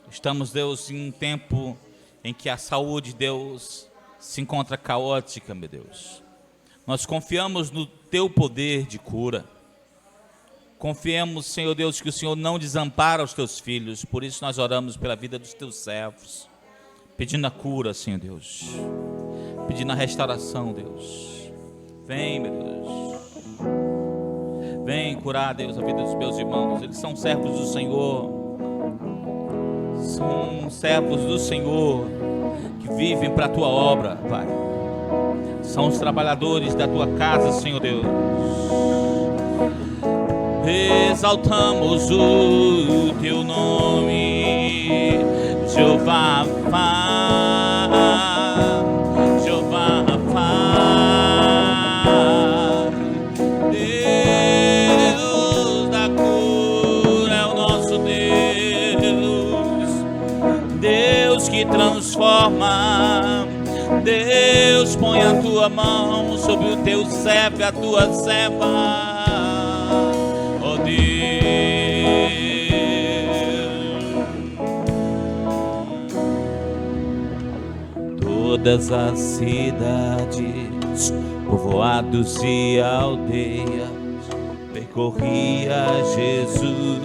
Estamos, Deus, em um tempo em que a saúde, Deus, se encontra caótica, meu Deus. Nós confiamos no Teu poder de cura. Confiamos, Senhor Deus, que o Senhor não desampara os Teus filhos. Por isso nós oramos pela vida dos Teus servos, pedindo a cura, Senhor Deus, pedindo a restauração, Deus. Vem, meu Deus. Vem curar, Deus, a vida dos meus irmãos. Eles são servos do Senhor. São servos do Senhor que vivem para a Tua obra, Pai. São os trabalhadores da Tua casa, Senhor Deus. Exaltamos o Teu nome, Jeová Rapha, Jeová Rapha. Deus da cura é o nosso Deus, Deus que transforma. Deus, põe a Tua mão sobre o Teu servo e a Tua serva. Todas as cidades, povoados e aldeias, percorria Jesus,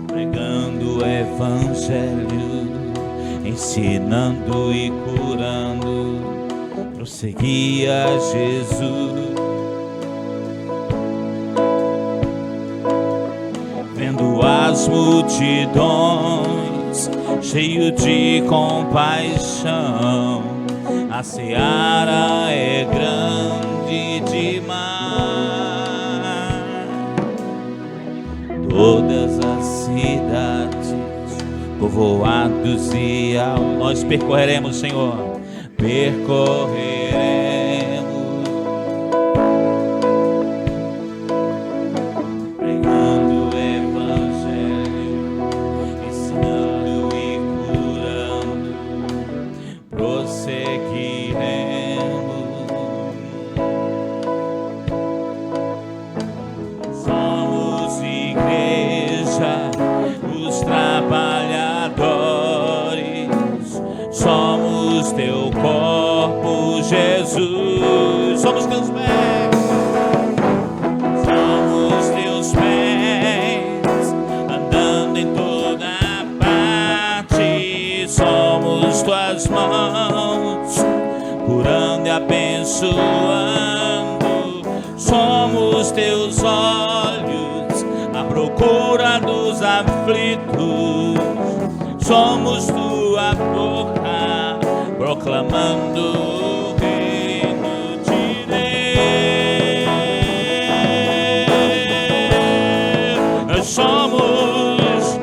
pregando o Evangelho, ensinando e curando, prosseguia Jesus. Vendo as multidões, cheio de compaixão, a seara é grande demais. Todas as cidades, povoados e nós percorreremos, Senhor, percorreremos. Teu corpo, Jesus, somos Teus pés, somos Teus pés, andando em toda parte, somos Tuas mãos, curando e abençoando, somos Teus olhos, à procura dos aflitos, somos Tua boca, proclamando o reino de Deus. Somos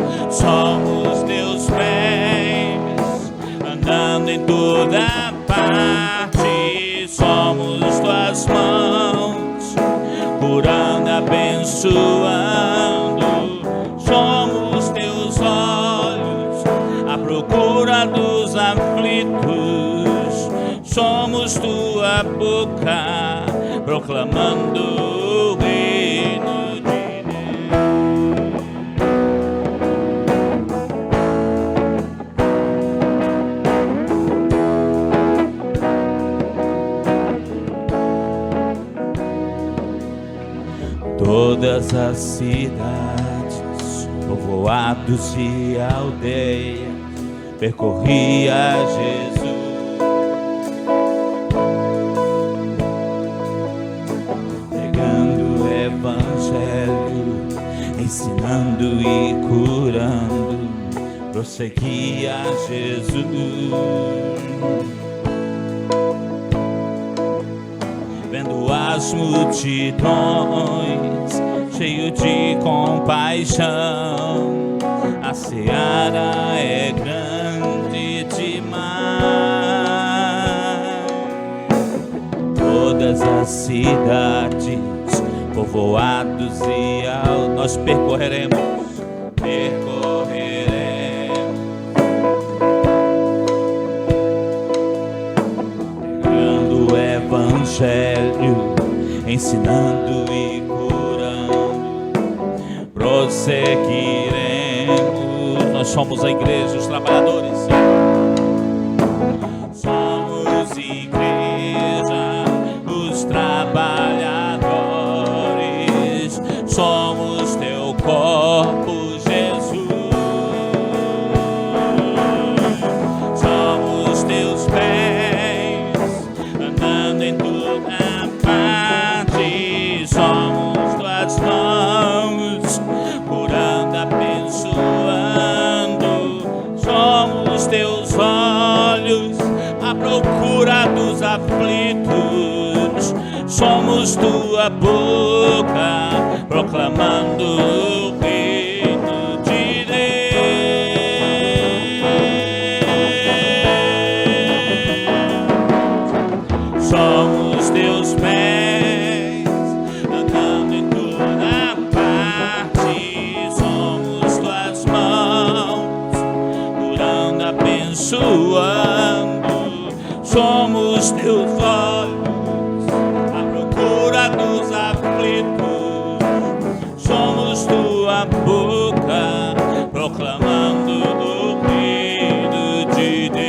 Teus pés, andando em toda parte, somos Tuas mãos, curando, abençoando, somos Teus olhos, à procura dos aflitos, somos Tua boca, proclamando o reino de Deus. Todas as cidades, povoados e aldeias, percorria Jesus, pregando o Evangelho, ensinando e curando, prosseguia Jesus. Vendo as multidões, cheio de compaixão, a seara é grande demais. Todas as cidades, povoados e nós percorreremos, pregando o Evangelho, ensinando e curando, prosseguiremos. Nós somos a igreja, os trabalhadores. Somos igreja, os trabalhadores. Somos teu corpo, Jesus. Somos teus pés, andando em toda parte. Somos tuas mãos, curando, abençoando. Somos teus olhos, à procura dos aflitos. Somos tua boca, proclamando o reino de Deus. Somos teus pés, andando em toda parte. Somos tuas mãos, curando, abençoando. Somos teus olhos, à procura dos aflitos. Somos tua boca, proclamando o reino de Deus.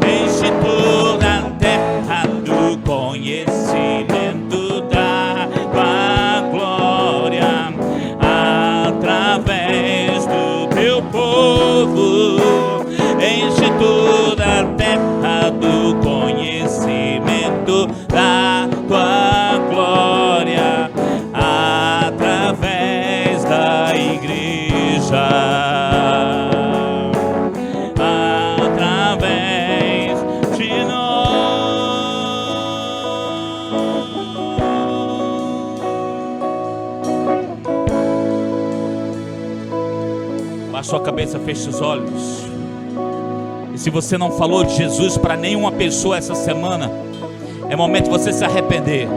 Enche toda a terra do conhecimento da tua glória, através do teu povo. Enche toda a terra do conhecimento da tua glória, através da igreja, através de nós. Baixa sua cabeça, feche os olhos. E se você não falou de Jesus para nenhuma pessoa essa semana, é momento de você se arrepender.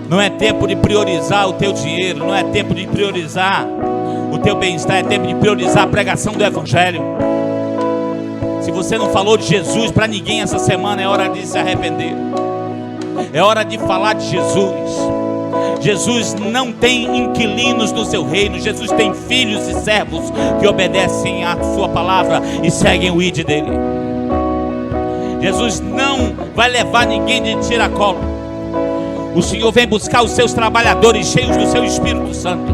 Não é tempo de priorizar o teu dinheiro, não é tempo de priorizar o teu bem-estar, é tempo de priorizar a pregação do Evangelho. Se você não falou de Jesus para ninguém essa semana, é hora de se arrepender. É hora de falar de Jesus. Jesus não tem inquilinos no seu reino. Jesus tem filhos e servos que obedecem à sua palavra e seguem o ide dele. Jesus não vai levar ninguém de tiracolo. O Senhor vem buscar os seus trabalhadores cheios do seu Espírito Santo.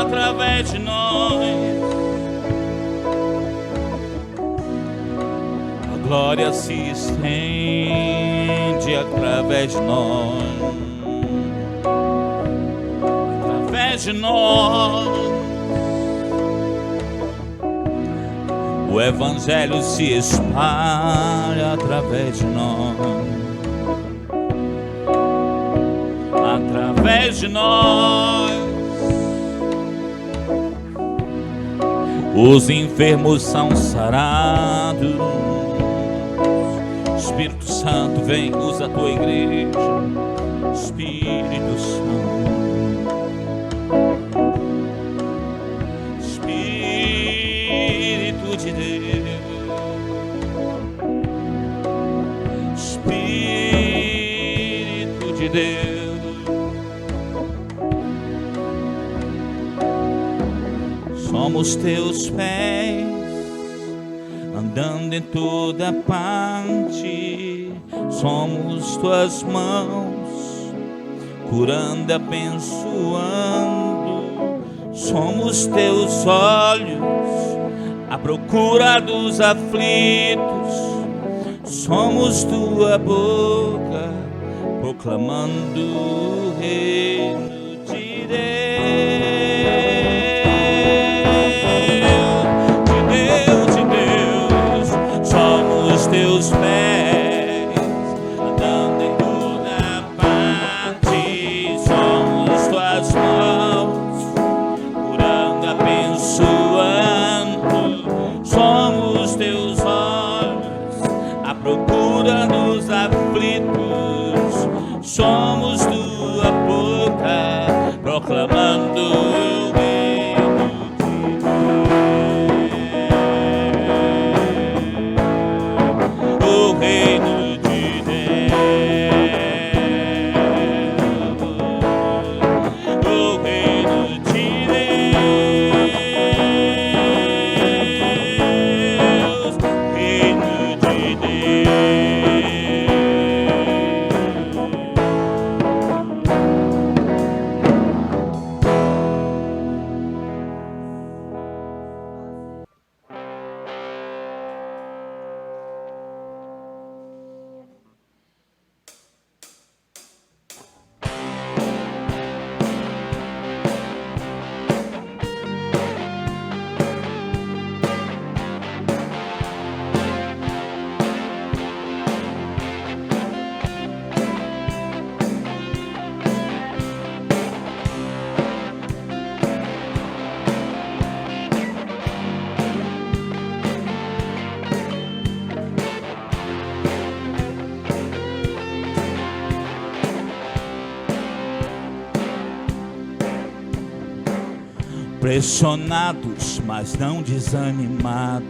Através de nós, a glória se estende através de nós, através de nós. O Evangelho se espalha através de nós, através de nós. Os enfermos são sarados. Espírito Santo, vem, usa a tua igreja. Espírito Santo, Espírito de Deus, Espírito de Deus. Somos teus pés, andando em toda parte. Somos tuas mãos, curando, abençoando. Somos teus olhos, à procura dos aflitos. Somos tua boca, proclamando o reino de Deus. Teus pés, andando em toda parte. Somos tuas mãos, curando, abençoando. Somos teus olhos, à procura dos aflitos. Somos tua boca, proclamando o reino de Deus. pressionados, mas não desanimados,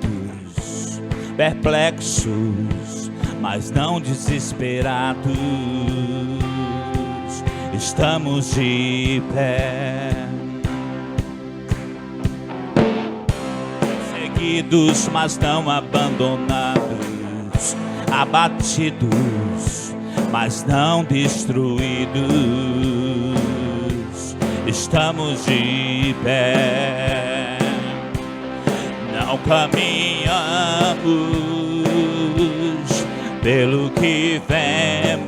perplexos, mas não desesperados, estamos de pé. Seguidos, mas não abandonados, abatidos, mas não destruídos, estamos de pé. Não caminhamos pelo que vemos,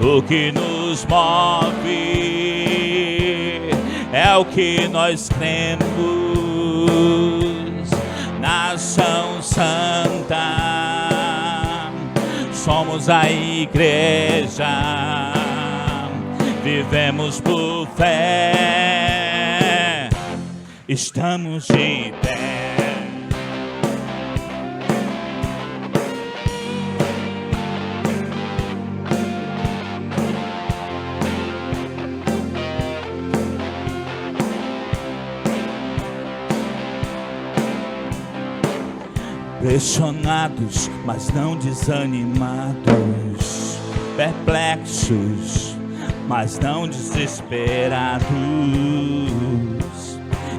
o que nos move é o que nós cremos. Nação Santa, somos a igreja, vivemos por fé, estamos de pé. Pressionados, mas não desanimados, perplexos, mas não desesperados,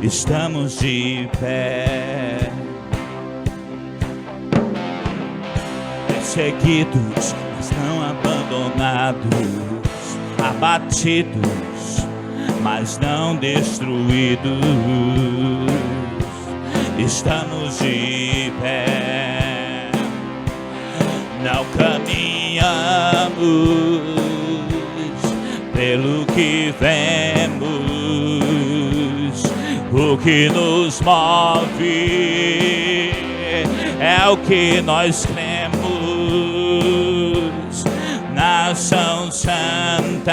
estamos de pé. Perseguidos, mas não abandonados, abatidos, mas não destruídos, estamos de pé. Não caminhamos pelo que vemos, o que nos move é o que nós cremos. Nação Santa,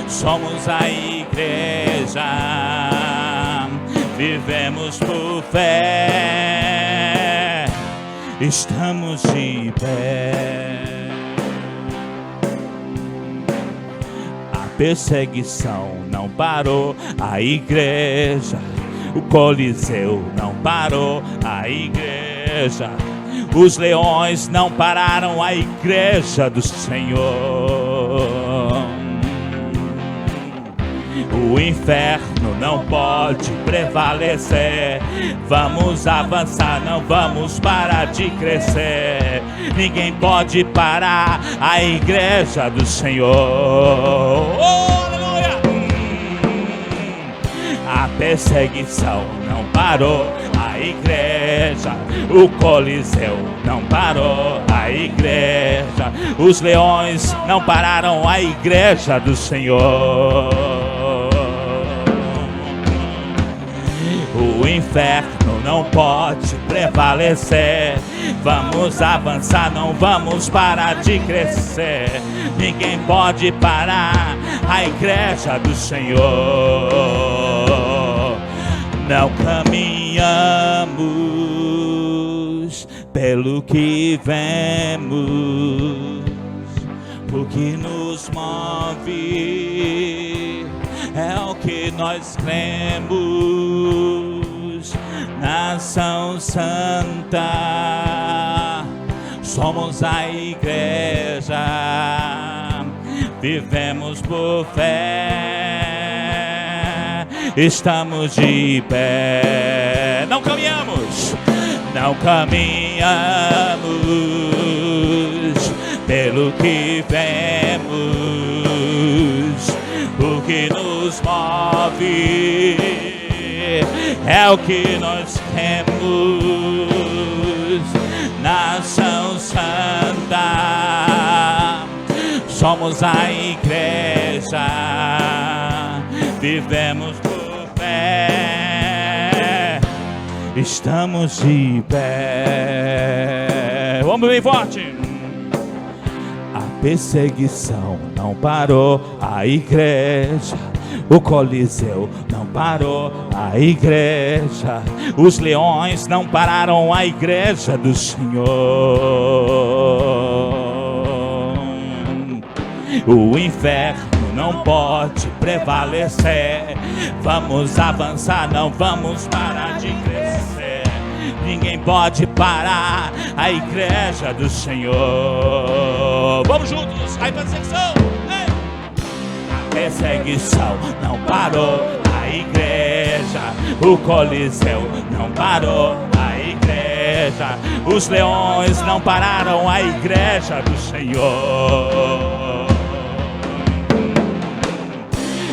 somos a igreja, vivemos por fé, estamos de pé. A perseguição não parou a igreja, o Coliseu não parou a igreja, os leões não pararam a igreja do Senhor. O inferno não pode prevalecer. Vamos avançar, não vamos parar de crescer. Ninguém pode parar a igreja do Senhor. Oh, aleluia! A perseguição não parou a igreja, o Coliseu não parou a igreja, os leões não pararam a igreja do Senhor. O inferno não pode prevalecer. Vamos avançar, não vamos parar de crescer. Ninguém pode parar a igreja do Senhor. Não caminhamos pelo que vemos, o que nos move é o que nós cremos. Nação Santa, somos a igreja, vivemos por fé, estamos de pé. Não caminhamos, não caminhamos pelo que vemos, o que nos move é o que nós temos. Nação Santa, somos a igreja, vivemos por fé, estamos de pé. Vamos bem forte. A perseguição não parou a igreja, o Coliseu não parou a igreja, os leões não pararam a igreja do Senhor. O inferno não pode prevalecer. Vamos avançar, não vamos parar de crescer. Ninguém pode parar a igreja do Senhor. Vamos juntos, a perseguição. A perseguição não parou a igreja. O Coliseu não parou a igreja. Os leões não pararam a igreja do Senhor.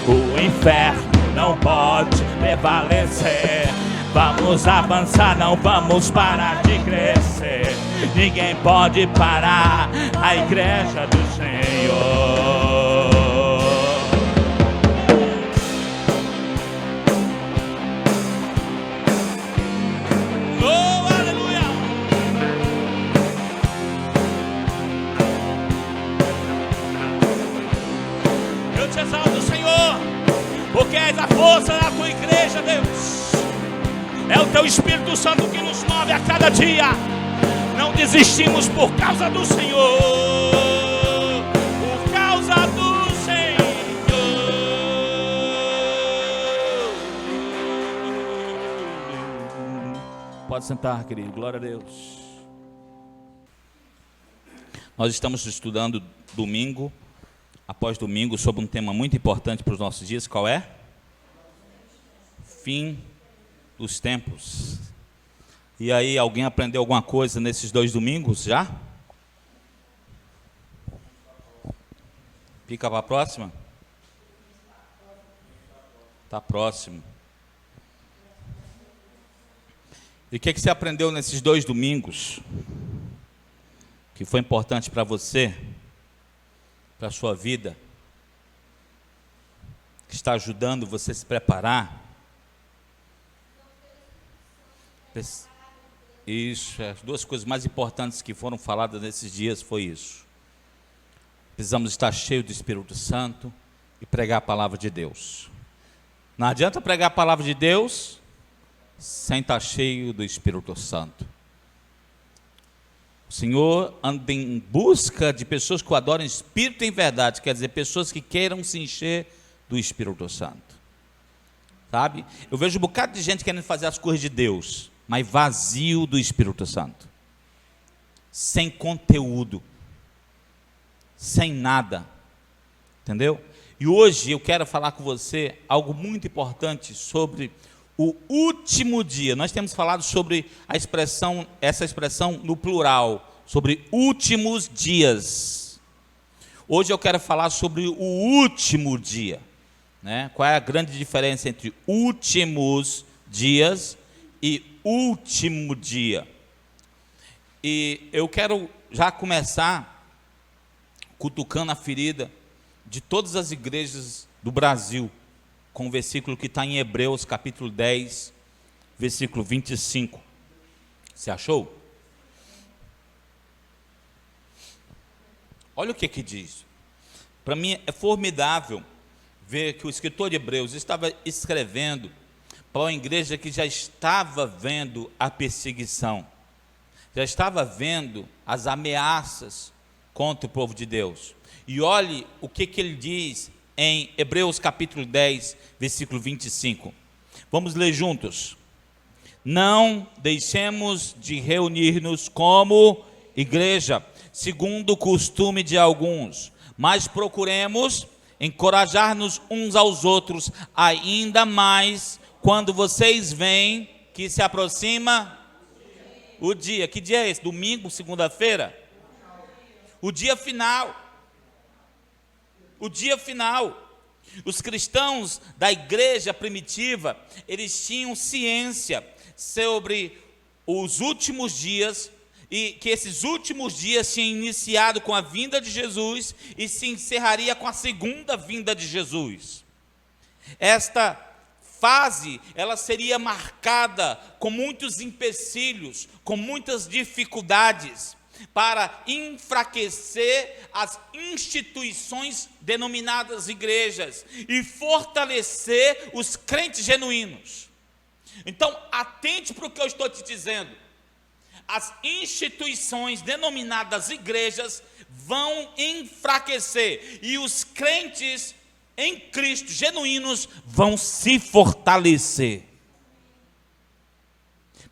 O inferno não pode prevalecer. Vamos avançar, não vamos parar de crescer. Ninguém pode parar a igreja do Senhor. Oh, aleluia! Eu te exalto, Senhor, porque és a força da tua igreja, Deus. É o teu Espírito Santo que nos move a cada dia. Não desistimos por causa do Senhor. Por causa do Senhor. Pode sentar, querido. Glória a Deus. Nós estamos estudando domingo após domingo sobre um tema muito importante para os nossos dias. Qual é? Fim dos tempos. E aí, alguém aprendeu alguma coisa nesses 2 domingos já? Fica para a próxima? Está próximo. E o que você aprendeu nesses 2 domingos que foi importante para você, para a sua vida, que está ajudando você a se preparar? Isso, as 2 coisas mais importantes que foram faladas nesses dias foi isso. Precisamos estar cheios do Espírito Santo e pregar a palavra de Deus. Não adianta pregar a palavra de Deus sem estar cheio do Espírito Santo. O Senhor anda em busca de pessoas que o adoram em espírito e em verdade, quer dizer, pessoas que queiram se encher do Espírito Santo. Sabe? Eu vejo um bocado de gente querendo fazer as coisas de Deus, mas vazio do Espírito Santo, sem conteúdo, sem nada, entendeu? E hoje eu quero falar com você algo muito importante sobre o último dia. Nós temos falado sobre essa expressão no plural, sobre últimos dias. Hoje eu quero falar sobre o último dia, né? Qual é a grande diferença entre últimos dias e último dia? E eu quero já começar cutucando a ferida de todas as igrejas do Brasil, com o versículo que está em Hebreus capítulo 10, versículo 25. Você achou? Olha o que diz. Para mim é formidável ver que o escritor de Hebreus estava escrevendo para uma igreja que já estava vendo a perseguição, já estava vendo as ameaças contra o povo de Deus. E olhe o que ele diz em Hebreus capítulo 10, versículo 25. Vamos ler juntos. Não deixemos de reunir-nos como igreja, segundo o costume de alguns, mas procuremos encorajar-nos uns aos outros, ainda mais quando vocês veem que se aproxima o dia. Que dia é esse? Domingo, segunda-feira? O dia final. O dia final. Os cristãos da igreja primitiva, eles tinham ciência sobre os últimos dias, e que esses últimos dias tinham iniciado com a vinda de Jesus e se encerraria com a segunda vinda de Jesus. Esta fase, ela seria marcada com muitos empecilhos, com muitas dificuldades, para enfraquecer as instituições denominadas igrejas e fortalecer os crentes genuínos. Então, atente para o que eu estou te dizendo. As instituições denominadas igrejas vão enfraquecer, e os crentes em Cristo, genuínos, vão se fortalecer.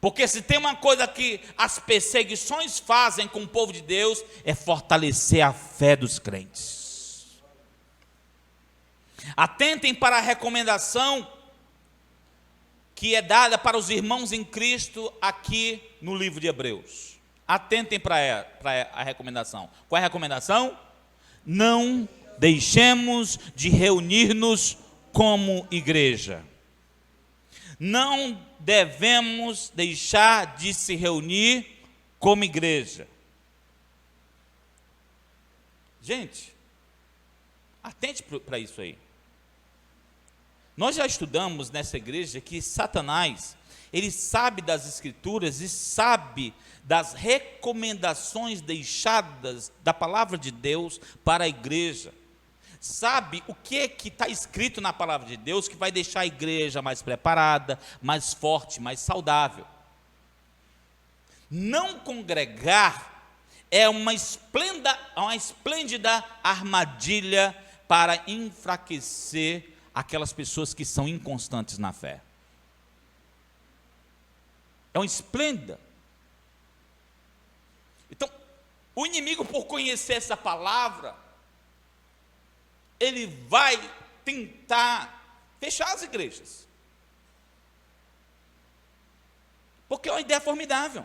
Porque se tem uma coisa que as perseguições fazem com o povo de Deus, é fortalecer a fé dos crentes. Atentem para a recomendação que é dada para os irmãos em Cristo aqui no livro de Hebreus. Atentem para a recomendação. Qual é a recomendação? Não deixemos de reunir-nos como igreja. Não devemos deixar de se reunir como igreja. Gente, atente para isso aí. Nós já estudamos nessa igreja que Satanás, ele sabe das Escrituras e sabe das recomendações deixadas da palavra de Deus para a igreja. Sabe o que está escrito na palavra de Deus que vai deixar a igreja mais preparada, mais forte, mais saudável. Não congregar é uma esplêndida armadilha para enfraquecer aquelas pessoas que são inconstantes na fé. É uma esplêndida. Então, o inimigo, por conhecer essa palavra, ele vai tentar fechar as igrejas. Porque é uma ideia formidável.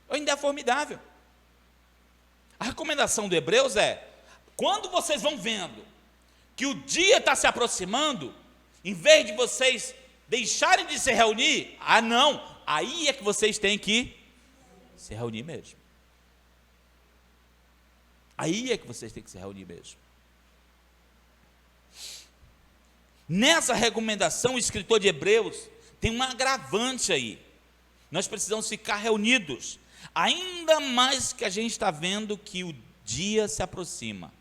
É uma ideia formidável. A recomendação do Hebreus é: quando vocês vão vendo que o dia está se aproximando, em vez de vocês deixarem de se reunir, não, aí é que vocês têm que se reunir mesmo. Aí é que vocês têm que se reunir mesmo. Nessa recomendação, o escritor de Hebreus tem um agravante aí. Nós precisamos ficar reunidos, ainda mais que a gente está vendo que o dia se aproxima.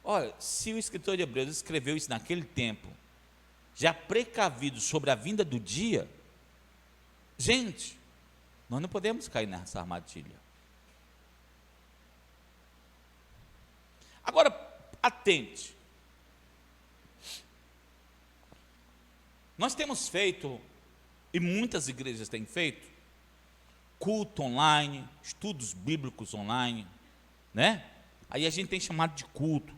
Olha, se o escritor de Hebreus escreveu isso naquele tempo, já precavido sobre a vinda do dia, gente, nós não podemos cair nessa armadilha. Agora, atente. Nós temos feito, e muitas igrejas têm feito, culto online, estudos bíblicos online, né? Aí a gente tem chamado de culto,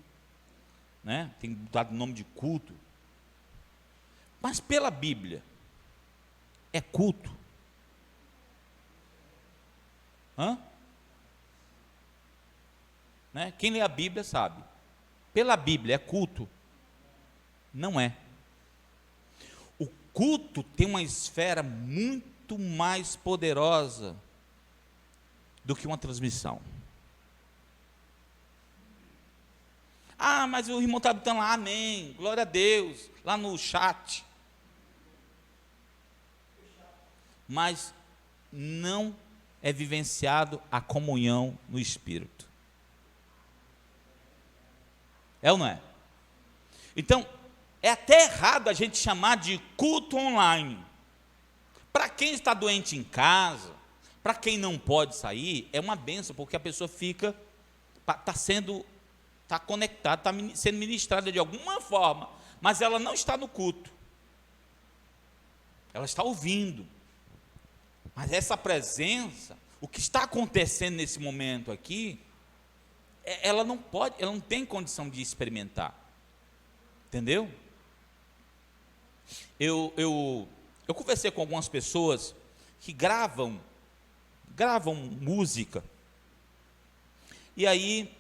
né? Tem dado o nome de culto. Mas pela Bíblia, é culto? Né? Quem lê a Bíblia sabe. Pela Bíblia, é culto? Não é. O culto tem uma esfera muito mais poderosa do que uma transmissão. Mas o irmão está habitando lá, amém, glória a Deus, lá no chat. Mas não é vivenciado a comunhão no Espírito. É ou não é? Então, é até errado a gente chamar de culto online. Para quem está doente em casa, para quem não pode sair, é uma bênção, porque a pessoa está conectada, está sendo ministrada de alguma forma, mas ela não está no culto. Ela está ouvindo. Mas essa presença, o que está acontecendo nesse momento aqui, ela não tem condição de experimentar. Entendeu? Eu conversei com algumas pessoas que gravam música. E aí,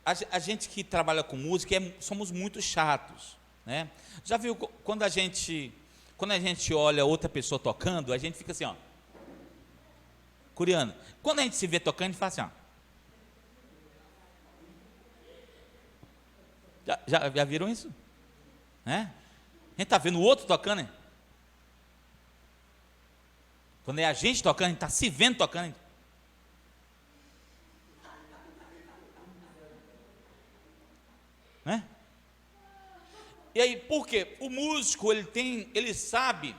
a gente que trabalha com música, somos muito chatos, né? Já viu quando a gente olha outra pessoa tocando, a gente fica assim, ó, curiando. Quando a gente se vê tocando, a gente faz assim, ó. Já viram isso? Né? A gente está vendo o outro tocando, hein? Quando é a gente tocando, a gente está se vendo tocando. Né? E aí, por quê? O músico, ele sabe,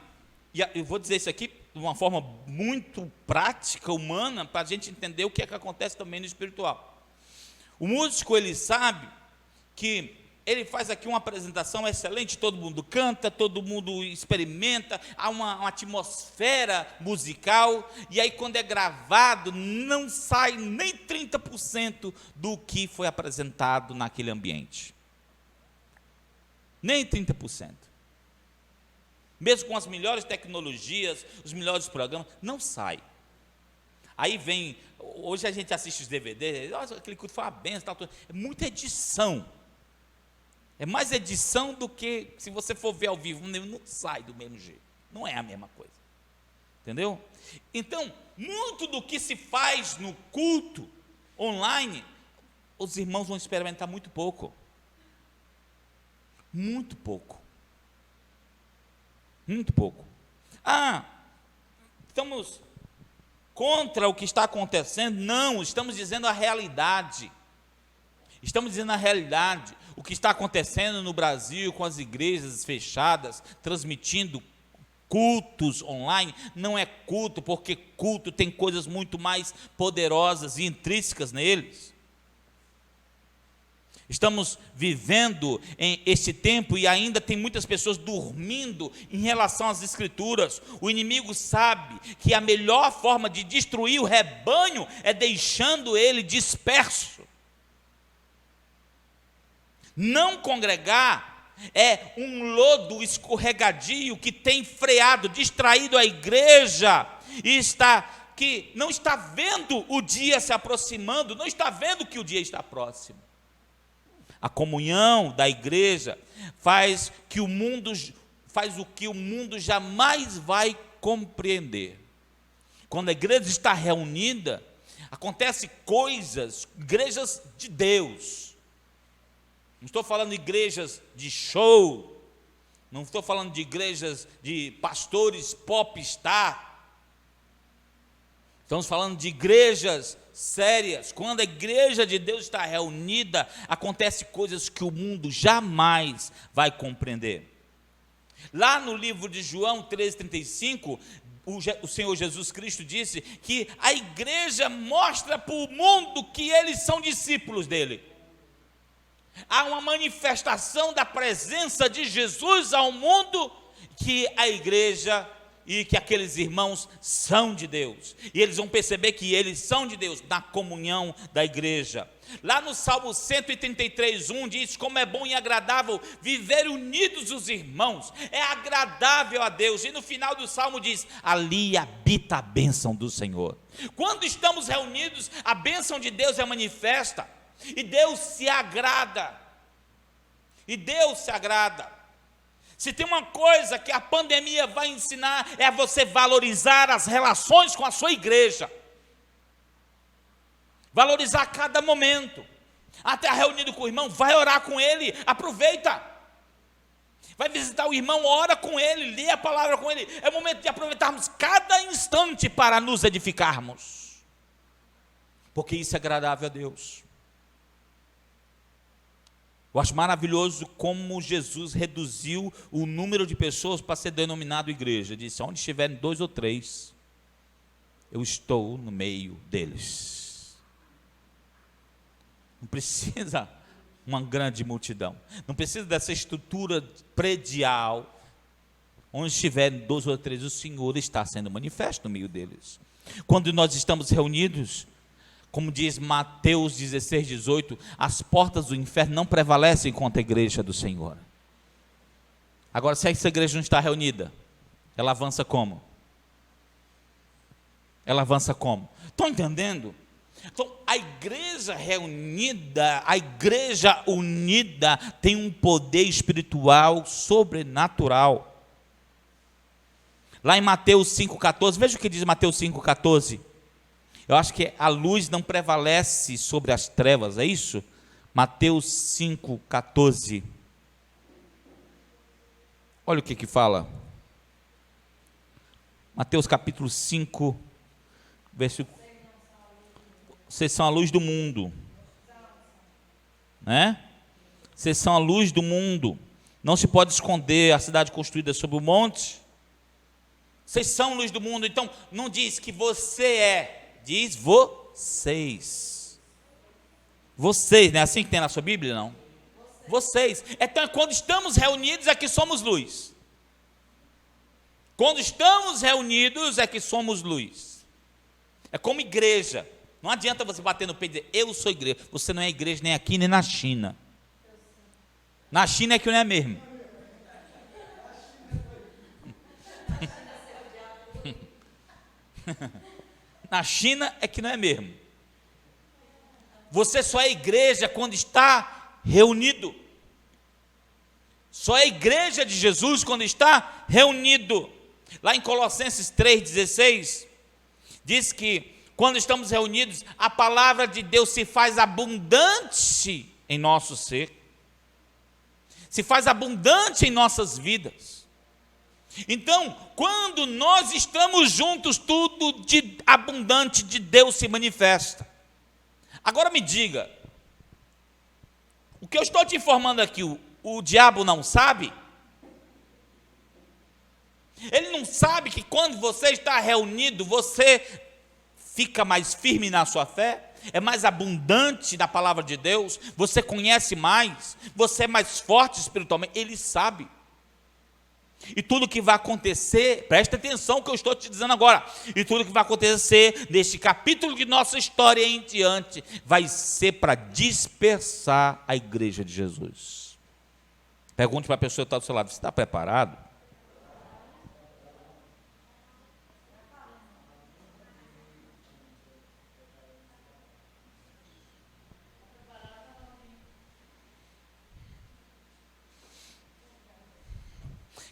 e eu vou dizer isso aqui de uma forma muito prática, humana, para a gente entender o que é que acontece também no espiritual. O músico, ele sabe que ele faz aqui uma apresentação excelente, todo mundo canta, todo mundo experimenta, há uma atmosfera musical, e aí quando é gravado, não sai nem 30% do que foi apresentado naquele ambiente. Nem 30%. Mesmo com as melhores tecnologias, os melhores programas, não sai. Aí vem, hoje a gente assiste os DVDs, aquele culto foi uma benção, tal, é muita edição. É mais edição do que, se você for ver ao vivo, não sai do mesmo jeito. Não é a mesma coisa. Entendeu? Então, muito do que se faz no culto online, os irmãos vão experimentar muito pouco. Muito pouco. Muito pouco. Estamos contra o que está acontecendo? Não, estamos dizendo a realidade. Estamos dizendo a realidade. O que está acontecendo no Brasil com as igrejas fechadas, transmitindo cultos online, não é culto, porque culto tem coisas muito mais poderosas e intrínsecas neles. Estamos vivendo em este tempo e ainda tem muitas pessoas dormindo em relação às Escrituras. O inimigo sabe que a melhor forma de destruir o rebanho é deixando ele disperso. Não congregar é um lodo escorregadio que tem freado, distraído a igreja e que não está vendo o dia se aproximando, não está vendo que o dia está próximo. A comunhão da igreja faz o que o mundo jamais vai compreender. Quando a igreja está reunida, acontecem coisas, igrejas de Deus. Não estou falando de igrejas de show, não estou falando de igrejas de pastores popstar. Estamos falando de igrejas sérias. Quando a igreja de Deus está reunida, acontecem coisas que o mundo jamais vai compreender. Lá no livro de João 13,35, o Senhor Jesus Cristo disse que a igreja mostra para o mundo que eles são discípulos dele. Há uma manifestação da presença de Jesus ao mundo, que a igreja e que aqueles irmãos são de Deus, e eles vão perceber que eles são de Deus na comunhão da igreja. Lá no Salmo 133:1 diz: como é bom e agradável viver unidos os irmãos, é agradável a Deus. E no final do Salmo diz: ali habita a bênção do Senhor. Quando estamos reunidos, a bênção de Deus é manifesta, e Deus se agrada. Se tem uma coisa que a pandemia vai ensinar, é a você valorizar as relações com a sua igreja, valorizar cada momento. Até reunido com o irmão, vai orar com ele, aproveita, vai visitar o irmão, ora com ele, lê a palavra com ele. É o momento de aproveitarmos cada instante para nos edificarmos, porque isso é agradável a Deus. Eu acho maravilhoso como Jesus reduziu o número de pessoas para ser denominado igreja. Disse: onde estiverem 2 ou 3, eu estou no meio deles. Não precisa uma grande multidão, não precisa dessa estrutura predial. Onde estiverem 2 ou 3, o Senhor está sendo manifesto no meio deles. Quando nós estamos reunidos, como diz Mateus 16:18, as portas do inferno não prevalecem contra a igreja do Senhor. Agora, se essa igreja não está reunida, ela avança como? Estão entendendo? Então, a igreja reunida, a igreja unida, tem um poder espiritual sobrenatural. Lá em Mateus 5,14, veja o que diz Mateus 5,14. Eu acho que a luz não prevalece sobre as trevas, é isso? Mateus 5,14. Olha o que fala. Mateus capítulo 5, versículo. Vocês são a luz do mundo, né? Vocês são a luz do mundo. Não se pode esconder a cidade construída sobre o monte. Vocês são luz do mundo. Então, não diz que você é, diz vocês. Vocês, não é assim que tem na sua Bíblia, não? Vocês. Então, quando estamos reunidos é que somos luz. Quando estamos reunidos é que somos luz. É como igreja. Não adianta você bater no peito e dizer, eu sou igreja. Você não é igreja nem aqui, nem na China. Na China é que não é mesmo. Na China é que não é mesmo. Você só é igreja quando está reunido. Só é igreja de Jesus quando está reunido. Lá em Colossenses 3,16, diz que quando estamos reunidos, a palavra de Deus se faz abundante em nosso ser. Se faz abundante em nossas vidas. Então, quando nós estamos juntos, tudo de abundante de Deus se manifesta. Agora me diga, o que eu estou te informando aqui, o diabo não sabe? Ele não sabe que quando você está reunido, você fica mais firme na sua fé? É mais abundante da palavra de Deus? Você conhece mais? Você é mais forte espiritualmente? Ele sabe. E tudo que vai acontecer, presta atenção que eu estou te dizendo agora, e tudo que vai acontecer neste capítulo de nossa história em diante, vai ser para dispersar a igreja de Jesus. Pergunte para a pessoa que está do seu lado, você está preparado?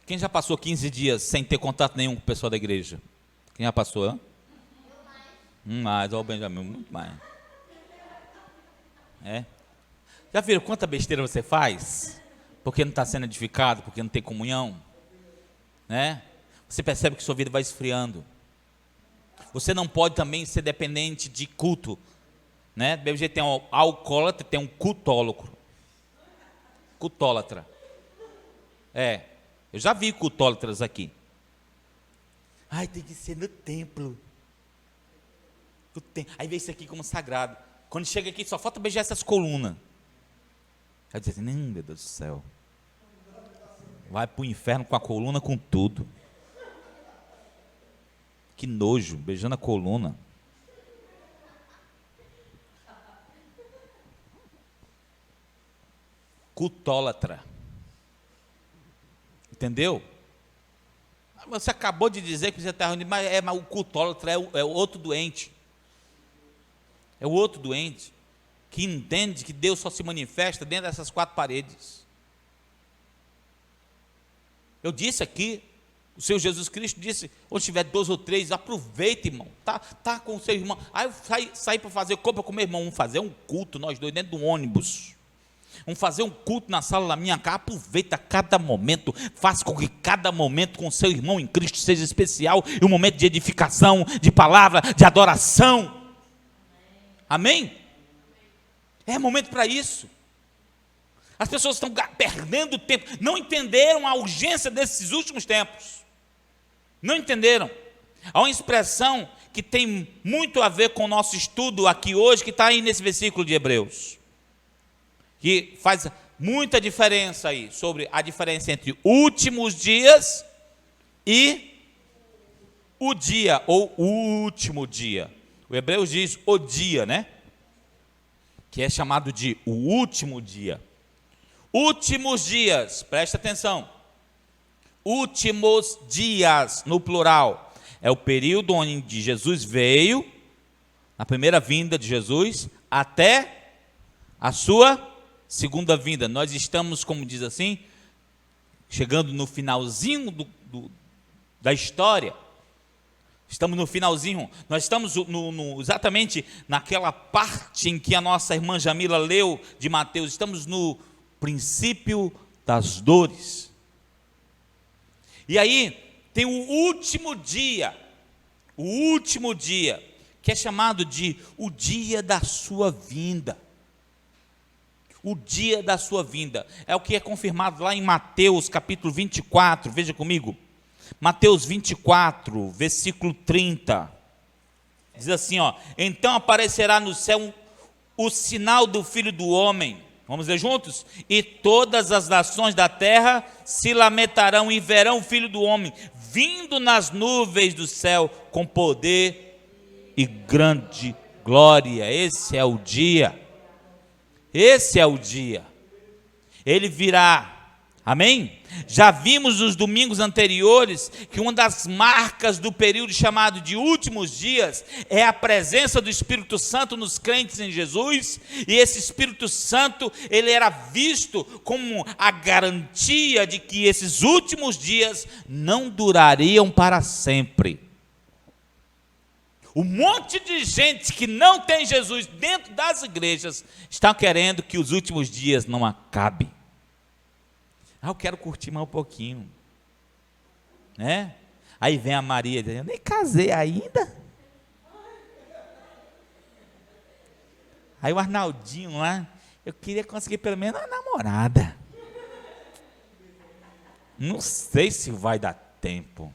Quem já passou 15 dias sem ter contato nenhum com o pessoal da igreja? Quem já passou? Hein? Mais, olha o Benjamin, muito mais. É? Já viram quanta besteira você faz? Porque não está sendo edificado, porque não tem comunhão? Né? Você percebe que sua vida vai esfriando. Você não pode também ser dependente de culto. Né? Do mesmo jeito tem um alcoólatra, tem um cultólatra. Cultólatra. É. Eu já vi cultólatras aqui. Ai, tem que ser no templo. Aí vê isso aqui como sagrado. Quando chega aqui, só falta beijar essas colunas. Aí diz assim, meu Deus do céu. Vai para o inferno com a coluna, com tudo. Que nojo, beijando a coluna. Cultólatra. Entendeu? Você acabou de dizer que você está reunido, mas o cultólatra é o outro doente. É o outro doente que entende que Deus só se manifesta dentro dessas quatro paredes. Eu disse aqui, o Senhor Jesus Cristo disse, onde tiver 2 ou 3, aproveita, irmão, tá com o seu irmão. Aí eu saí para fazer compra com o meu irmão, vamos fazer um culto, nós dois, dentro de um ônibus. Vamos fazer um culto na sala da minha casa, aproveita cada momento, faça com que cada momento com seu irmão em Cristo seja especial, e um momento de edificação, de palavra, de adoração. Amém? É momento para isso. As pessoas estão perdendo tempo, não entenderam a urgência desses últimos tempos. Não entenderam. Há uma expressão que tem muito a ver com o nosso estudo aqui hoje, que está aí nesse versículo de Hebreus, que faz muita diferença aí, sobre a diferença entre últimos dias e o dia, ou o último dia. O Hebreus diz o dia, né? Que é chamado de o último dia. Últimos dias, presta atenção. Últimos dias, no plural, é o período onde Jesus veio, na primeira vinda de Jesus, até a sua segunda vinda. Nós estamos, como diz assim, chegando no finalzinho da história. Estamos no finalzinho. Nós estamos exatamente naquela parte em que a nossa irmã Jamila leu de Mateus. Estamos no princípio das dores. E aí tem o último dia, que é chamado de o dia da sua vinda. O dia da sua vinda, é o que é confirmado lá em Mateus capítulo 24, veja comigo, Mateus 24, versículo 30, diz assim, ó, então aparecerá no céu o sinal do Filho do Homem. Vamos ler juntos? E todas as nações da terra se lamentarão e verão o Filho do Homem vindo nas nuvens do céu com poder e grande glória. Esse é o dia. Esse é o dia. Ele virá. Amém? Já vimos nos domingos anteriores que uma das marcas do período chamado de últimos dias é a presença do Espírito Santo nos crentes em Jesus, e esse Espírito Santo, ele era visto como a garantia de que esses últimos dias não durariam para sempre. Um monte de gente que não tem Jesus dentro das igrejas está querendo que os últimos dias não acabem. Eu quero curtir mais um pouquinho, né? Aí vem a Maria dizendo, eu nem casei ainda. Aí o Arnaldinho lá, eu queria conseguir pelo menos uma namorada. Não sei se vai dar tempo.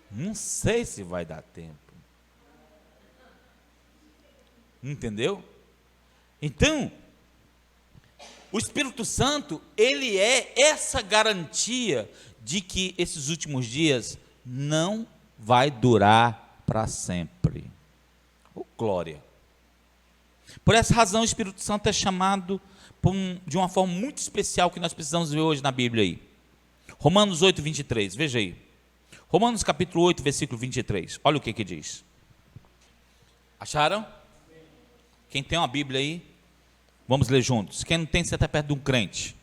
Não sei se vai dar tempo. Entendeu? Então, o Espírito Santo, ele é essa garantia de que esses últimos dias não vai durar para sempre. Oh, glória! Por essa razão, o Espírito Santo é chamado de uma forma muito especial que nós precisamos ver hoje na Bíblia aí. Romanos 8, 23, veja aí. Romanos capítulo 8, versículo 23. Olha o que diz. Acharam? Quem tem uma Bíblia aí? Vamos ler juntos. Quem não tem, você está perto de um crente.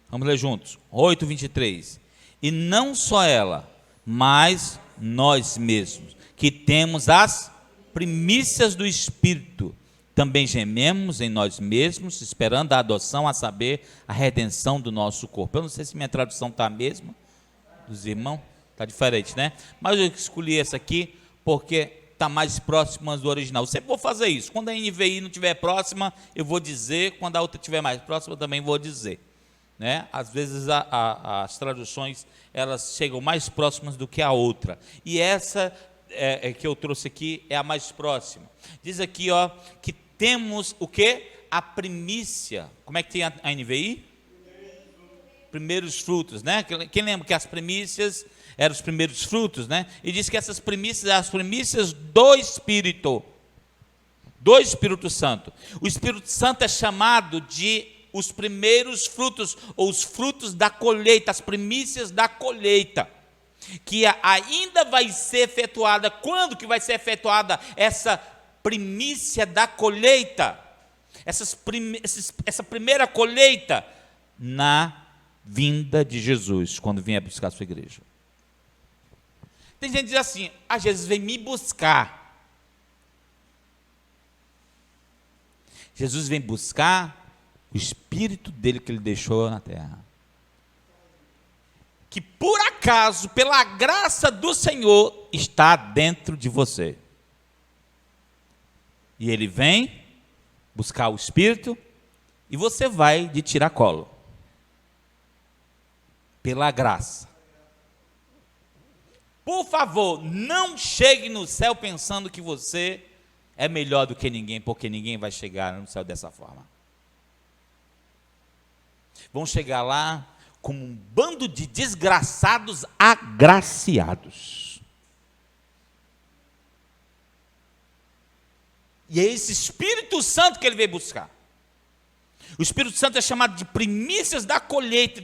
Vamos ler juntos. 8, 23. E não só ela, mas nós mesmos, que temos as primícias do Espírito, também gememos em nós mesmos, esperando a adoção, a saber, a redenção do nosso corpo. Eu não sei se minha tradução está a mesma dos irmãos. Está diferente, né? Mas eu escolhi essa aqui porque está mais próxima do original. Eu sempre vou fazer isso. Quando a NVI não estiver próxima, eu vou dizer. Quando a outra estiver mais próxima, eu também vou dizer. Né? Às vezes as traduções, elas chegam mais próximas do que a outra. E essa que eu trouxe aqui é a mais próxima. Diz aqui, ó, que temos o quê? A primícia. Como é que tem a NVI? Primeiros frutos, né? Quem lembra que as primícias eram os primeiros frutos, né? E diz que essas primícias, as primícias do Espírito Santo. O Espírito Santo é chamado de os primeiros frutos, ou os frutos da colheita, as primícias da colheita, que ainda vai ser efetuada. Quando que vai ser efetuada essa primícia da colheita? Essa primeira colheita? Na vinda de Jesus, quando vier buscar a sua igreja. Tem gente que diz assim, Jesus vem me buscar. Jesus vem buscar o Espírito dele que ele deixou na terra. Que por acaso, pela graça do Senhor, está dentro de você. E ele vem buscar o Espírito e você vai de tiracolo. Pela graça. Por favor, não chegue no céu pensando que você é melhor do que ninguém, porque ninguém vai chegar no céu dessa forma. Vão chegar lá como um bando de desgraçados agraciados. E é esse Espírito Santo que ele veio buscar. O Espírito Santo é chamado de primícias da colheita,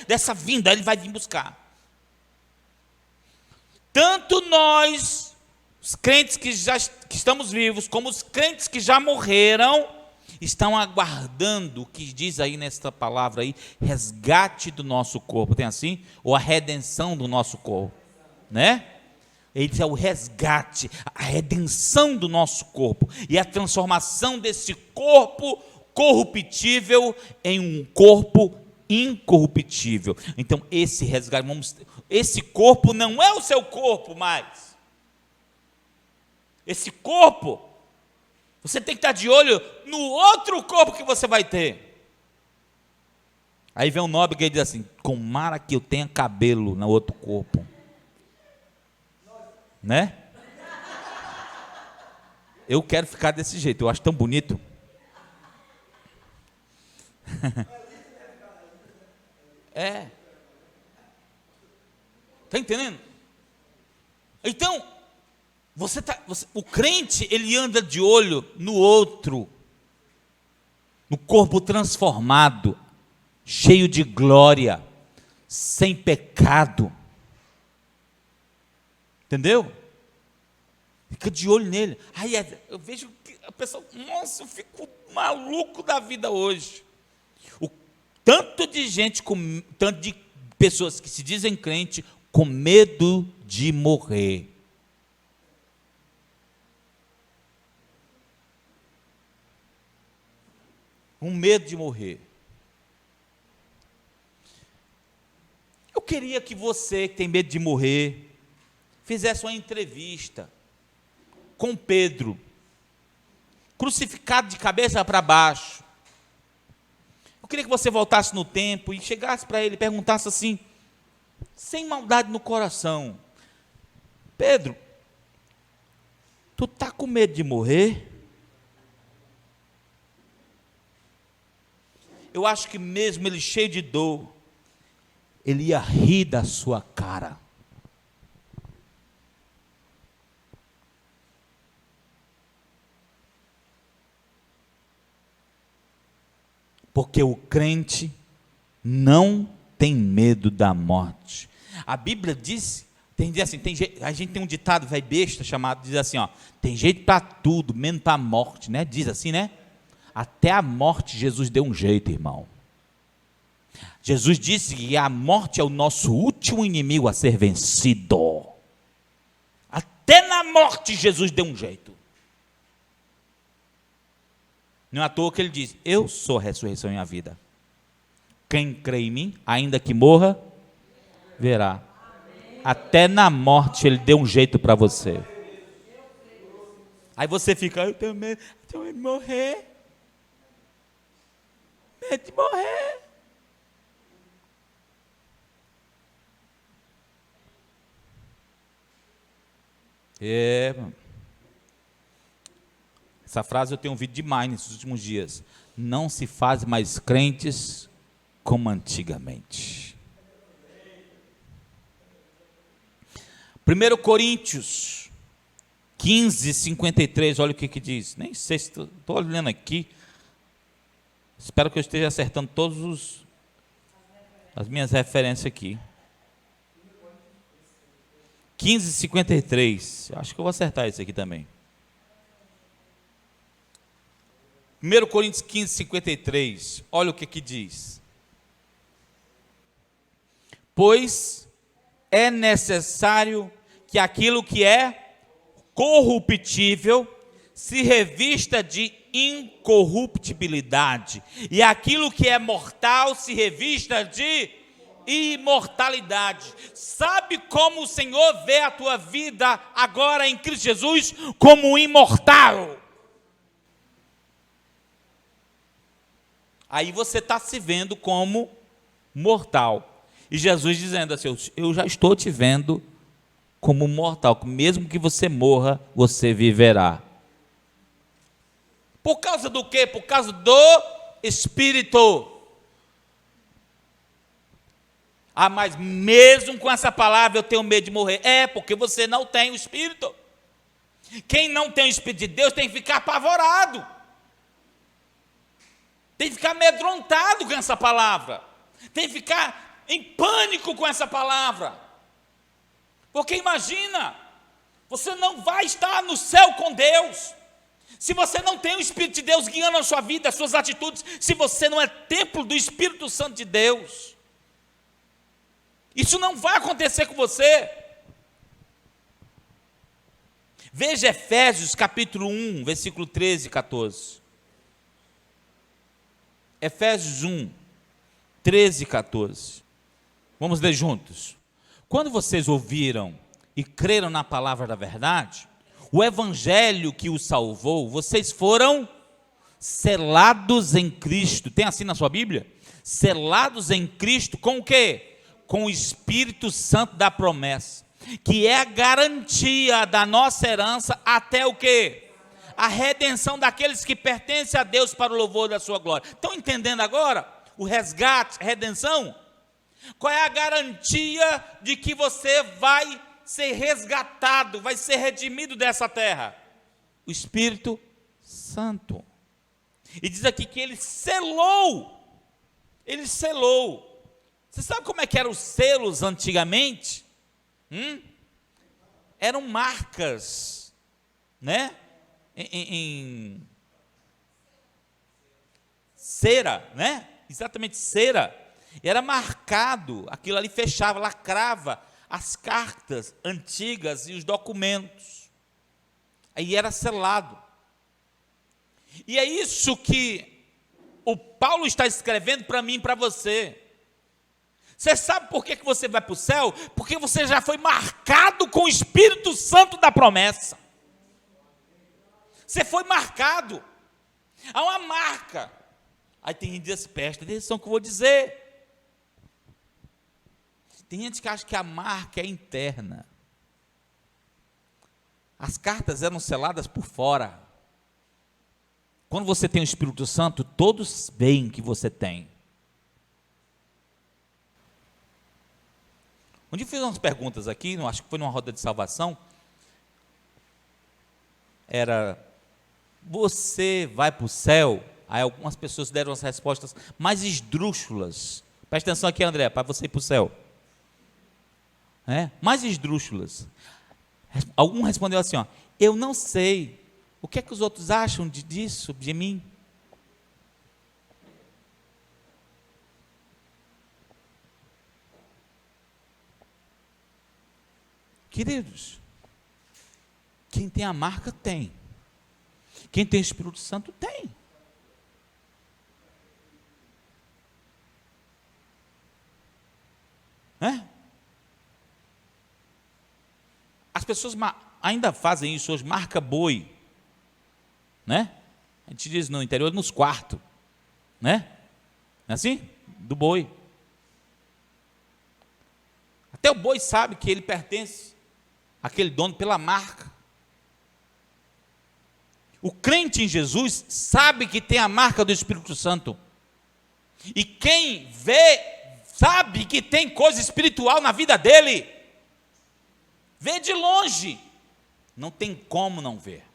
dessa vinda, ele vai vir buscar. Tanto nós, os crentes que estamos vivos, como os crentes que já morreram, estão aguardando o que diz aí nesta palavra aí, resgate do nosso corpo, tem assim? Ou a redenção do nosso corpo, né? Ele é o resgate, a redenção do nosso corpo, e a transformação desse corpo corruptível em um corpo incorruptível. Então esse resgate, esse corpo não é o seu corpo mais. Esse corpo, você tem que estar de olho no outro corpo que você vai ter. Aí vem um nobre que diz assim, tomara que eu tenha cabelo no outro corpo. Né? Eu quero ficar desse jeito, eu acho tão bonito. É. Está entendendo? Então, o crente, ele anda de olho no outro, no corpo transformado, cheio de glória, sem pecado. Entendeu? Fica de olho nele. Aí eu vejo que a pessoa, nossa, eu fico maluco da vida hoje. O tanto de gente, tanto de pessoas que se dizem crente com medo de morrer. Um medo de morrer. Eu queria que você, que tem medo de morrer, fizesse uma entrevista com Pedro, crucificado de cabeça para baixo. Eu queria que você voltasse no tempo e chegasse para ele e perguntasse assim, sem maldade no coração: Pedro, tu está com medo de morrer? Eu acho que mesmo ele cheio de dor, ele ia rir da sua cara. Porque o crente não tem medo da morte. A Bíblia diz, a gente tem um ditado velho besta chamado, diz assim, ó, tem jeito para tudo, menos para a morte, né? Diz assim, né? Até a morte Jesus deu um jeito, irmão. Jesus disse que a morte é o nosso último inimigo a ser vencido. Até na morte Jesus deu um jeito. Não é à toa que ele diz, eu sou a ressurreição e a vida. Quem crê em mim, ainda que morra, verá. Até na morte ele deu um jeito para você. Aí você fica, eu tenho medo de morrer. Medo de morrer. Essa frase eu tenho ouvido demais nesses últimos dias. Não se faz mais crentes como antigamente. 1 Coríntios 15, 53, olha o que diz. Nem sei se estou olhando aqui. Espero que eu esteja acertando todas as minhas referências aqui. 15, 53. Acho que eu vou acertar isso aqui também. 1 Coríntios 15, 53. Olha o que diz. Pois é necessário que aquilo que é corruptível se revista de incorruptibilidade, e aquilo que é mortal se revista de imortalidade. Sabe como o Senhor vê a tua vida agora em Cristo Jesus? Como imortal. Aí você está se vendo como mortal. E Jesus dizendo assim, eu já estou te vendo como mortal, mesmo que você morra, você viverá. Por causa do quê? Por causa do Espírito. Ah, mas mesmo com essa palavra eu tenho medo de morrer. É, porque você não tem o Espírito. Quem não tem o Espírito de Deus tem que ficar apavorado. Tem que ficar amedrontado com essa palavra. Tem que ficar em pânico com essa palavra. Porque imagina, você não vai estar no céu com Deus se você não tem o Espírito de Deus guiando a sua vida, as suas atitudes, se você não é templo do Espírito Santo de Deus. Isso não vai acontecer com você. Veja Efésios capítulo 1, versículo 13 e 14. Efésios 1, 13 e 14. Vamos ler juntos. Quando vocês ouviram e creram na palavra da verdade, o evangelho que os salvou, vocês foram selados em Cristo. Tem assim na sua Bíblia? Selados em Cristo com o quê? Com o Espírito Santo da promessa, que é a garantia da nossa herança até o quê? A redenção daqueles que pertencem a Deus para o louvor da sua glória. Estão entendendo agora o resgate, redenção? Qual é a garantia de que você vai ser resgatado, vai ser redimido dessa terra? O Espírito Santo. E diz aqui que ele selou. Ele selou. Você sabe como é que eram os selos antigamente? Eram marcas, né? Em cera, né? Exatamente, cera. Era marcado, aquilo ali fechava, lacrava as cartas antigas e os documentos. Aí era selado. E é isso que o Paulo está escrevendo para mim e para você. Você sabe por que você vai para o céu? Porque você já foi marcado com o Espírito Santo da promessa. Você foi marcado. Há uma marca. Aí tem gente que diz assim, presta atenção que eu vou dizer. Tem gente que acha que a marca é interna. As cartas eram seladas por fora. Quando você tem o Espírito Santo, todos veem que você tem. Um dia eu fiz umas perguntas aqui, acho que foi numa roda de salvação. Era, você vai para o céu? Aí algumas pessoas deram as respostas mais esdrúxulas. Presta atenção aqui, André, para você ir para o céu. Mais esdrúxulas. Algum respondeu assim, ó, eu não sei, o que é que os outros acham disso, de mim? Queridos, quem tem a marca tem, quem tem o Espírito Santo tem. As pessoas ainda fazem isso hoje, marca boi, né? A gente diz no interior, nos quartos, né? Não é assim? Do boi. Até o boi sabe que ele pertence àquele dono pela marca. O crente em Jesus sabe que tem a marca do Espírito Santo. E quem vê, sabe que tem coisa espiritual na vida dele. Vê de longe, não tem como não ver.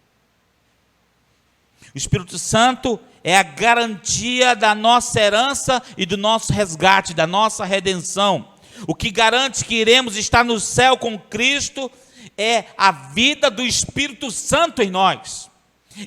O Espírito Santo é a garantia da nossa herança e do nosso resgate, da nossa redenção. O que garante que iremos estar no céu com Cristo é a vida do Espírito Santo em nós.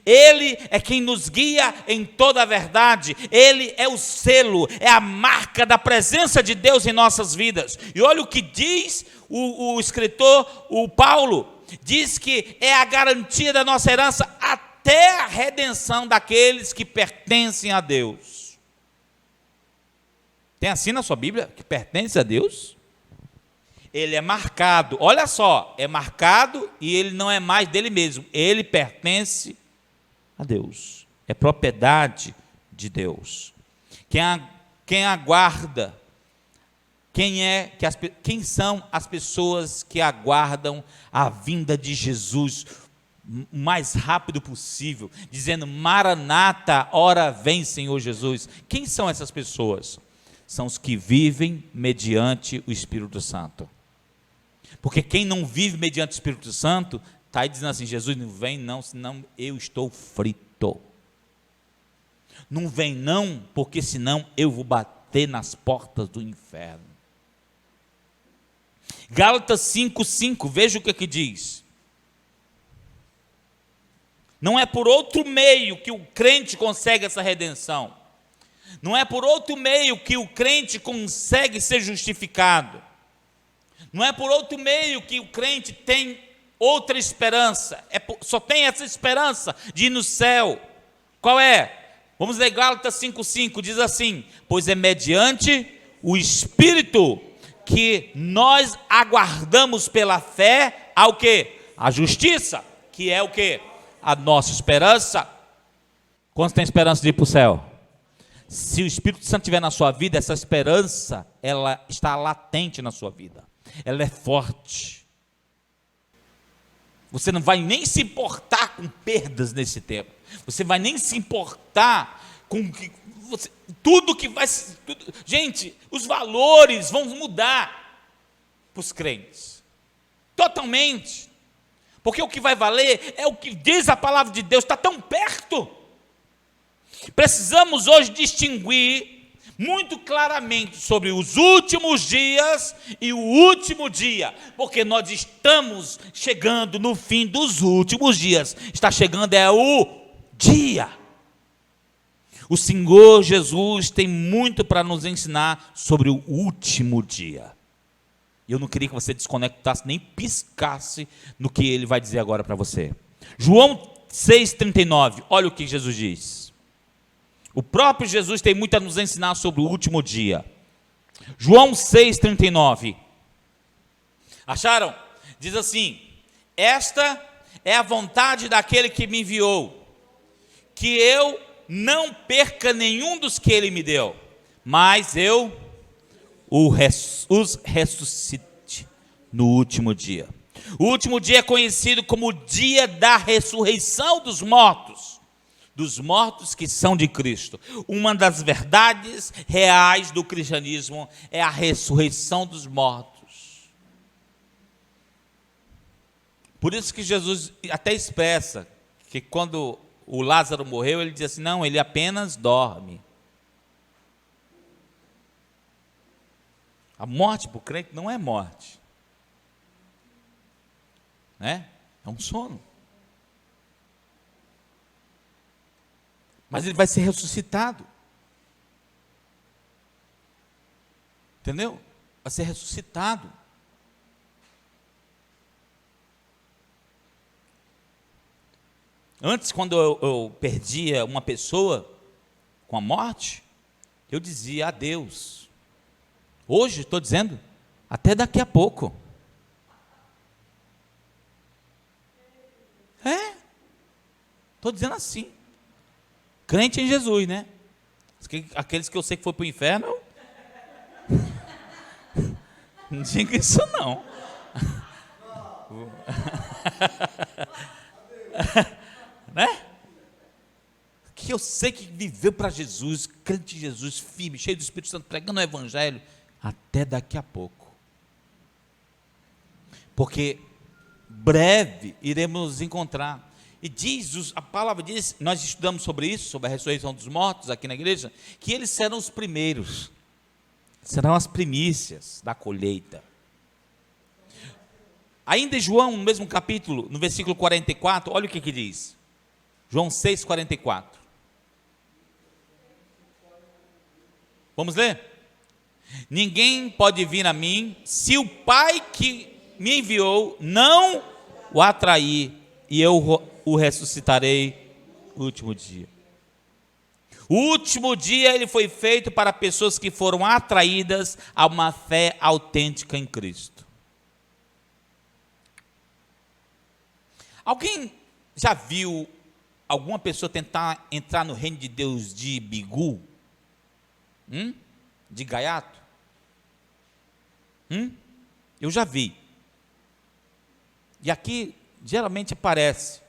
Ele é quem nos guia em toda a verdade. Ele é o selo, é a marca da presença de Deus em nossas vidas. E olha o que diz o escritor, o Paulo, diz que é a garantia da nossa herança até a redenção daqueles que pertencem a Deus. Tem assim na sua Bíblia, que pertence a Deus? Ele é marcado, olha só, é marcado e ele não é mais dele mesmo, ele pertence a Deus, é propriedade de Deus. Quem aguarda, quem são as pessoas que aguardam a vinda de Jesus o mais rápido possível, dizendo, Maranata, ora vem Senhor Jesus. Quem são essas pessoas? São os que vivem mediante o Espírito Santo. Porque quem não vive mediante o Espírito Santo, está aí dizendo assim, Jesus não vem não, senão eu estou frito. Não vem não, porque senão eu vou bater nas portas do inferno. Gálatas 5:5, veja o que diz. Não é por outro meio que o crente consegue essa redenção. Não é por outro meio que o crente consegue ser justificado. Não é por outro meio que o crente tem outra esperança. Só tem essa esperança de ir no céu. Qual é? Vamos ler Gálatas 5:5, diz assim, pois é mediante o Espírito que nós aguardamos pela fé ao quê? A justiça, que é o quê? A nossa esperança. Quantos tem esperança de ir para o céu? Se o Espírito Santo estiver na sua vida, essa esperança, ela está latente na sua vida. Ela é forte. Você não vai nem se importar com perdas nesse tempo. Você vai nem se importar com tudo que vai. Gente, os valores vão mudar para os crentes. Totalmente. Porque o que vai valer é o que diz a palavra de Deus, está tão perto. Precisamos hoje distinguir muito claramente sobre os últimos dias e o último dia, porque nós estamos chegando no fim dos últimos dias. Está chegando o dia. O Senhor Jesus tem muito para nos ensinar sobre o último dia. E eu não queria que você desconectasse, nem piscasse no que ele vai dizer agora para você. João 6,39, olha o que Jesus diz. O próprio Jesus tem muito a nos ensinar sobre o último dia. João 6,39. Acharam? Diz assim: esta é a vontade daquele que me enviou, que eu não perca nenhum dos que ele me deu, mas eu os ressuscite no último dia. O último dia é conhecido como o dia da ressurreição dos mortos que são de Cristo. Uma das verdades reais do cristianismo é a ressurreição dos mortos. Por isso que Jesus até expressa que quando o Lázaro morreu, ele diz assim: não, ele apenas dorme. A morte para o crente não é morte, né? É um sono. Mas ele vai ser ressuscitado. Entendeu? Vai ser ressuscitado. Antes, quando eu perdia uma pessoa com a morte, eu dizia adeus. Hoje, estou dizendo, até daqui a pouco. Estou dizendo assim. Crente em Jesus, né? Aqueles que eu sei que foi para o inferno, não diga isso não. Né? Que eu sei que viveu para Jesus, crente em Jesus, firme, cheio do Espírito Santo, pregando o Evangelho, até daqui a pouco. Porque breve iremos nos encontrar. E diz, a palavra diz, nós estudamos sobre isso, sobre a ressurreição dos mortos aqui na igreja, que eles serão os primeiros, serão as primícias da colheita. Ainda em João, no mesmo capítulo, no versículo 44, olha o que diz. João 6,44. Vamos ler? Ninguém pode vir a mim, se o Pai que me enviou não o atrair, e eu o ressuscitarei no último dia. O último dia ele foi feito para pessoas que foram atraídas a uma fé autêntica em Cristo. Alguém já viu alguma pessoa tentar entrar no reino de Deus de bigu? De gaiato? Eu já vi. E aqui geralmente aparece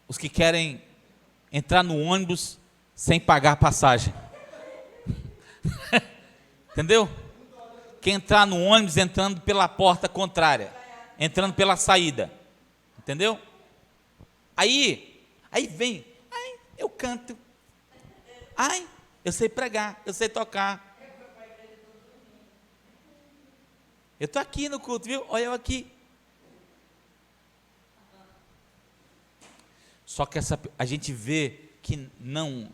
os que querem entrar no ônibus sem pagar passagem. Entendeu? Quer entrar no ônibus entrando pela porta contrária, entrando pela saída. Entendeu? Aí vem, eu canto. Eu sei pregar, eu sei tocar. Eu estou aqui no culto, viu? Olha eu aqui. Só que a gente vê que não.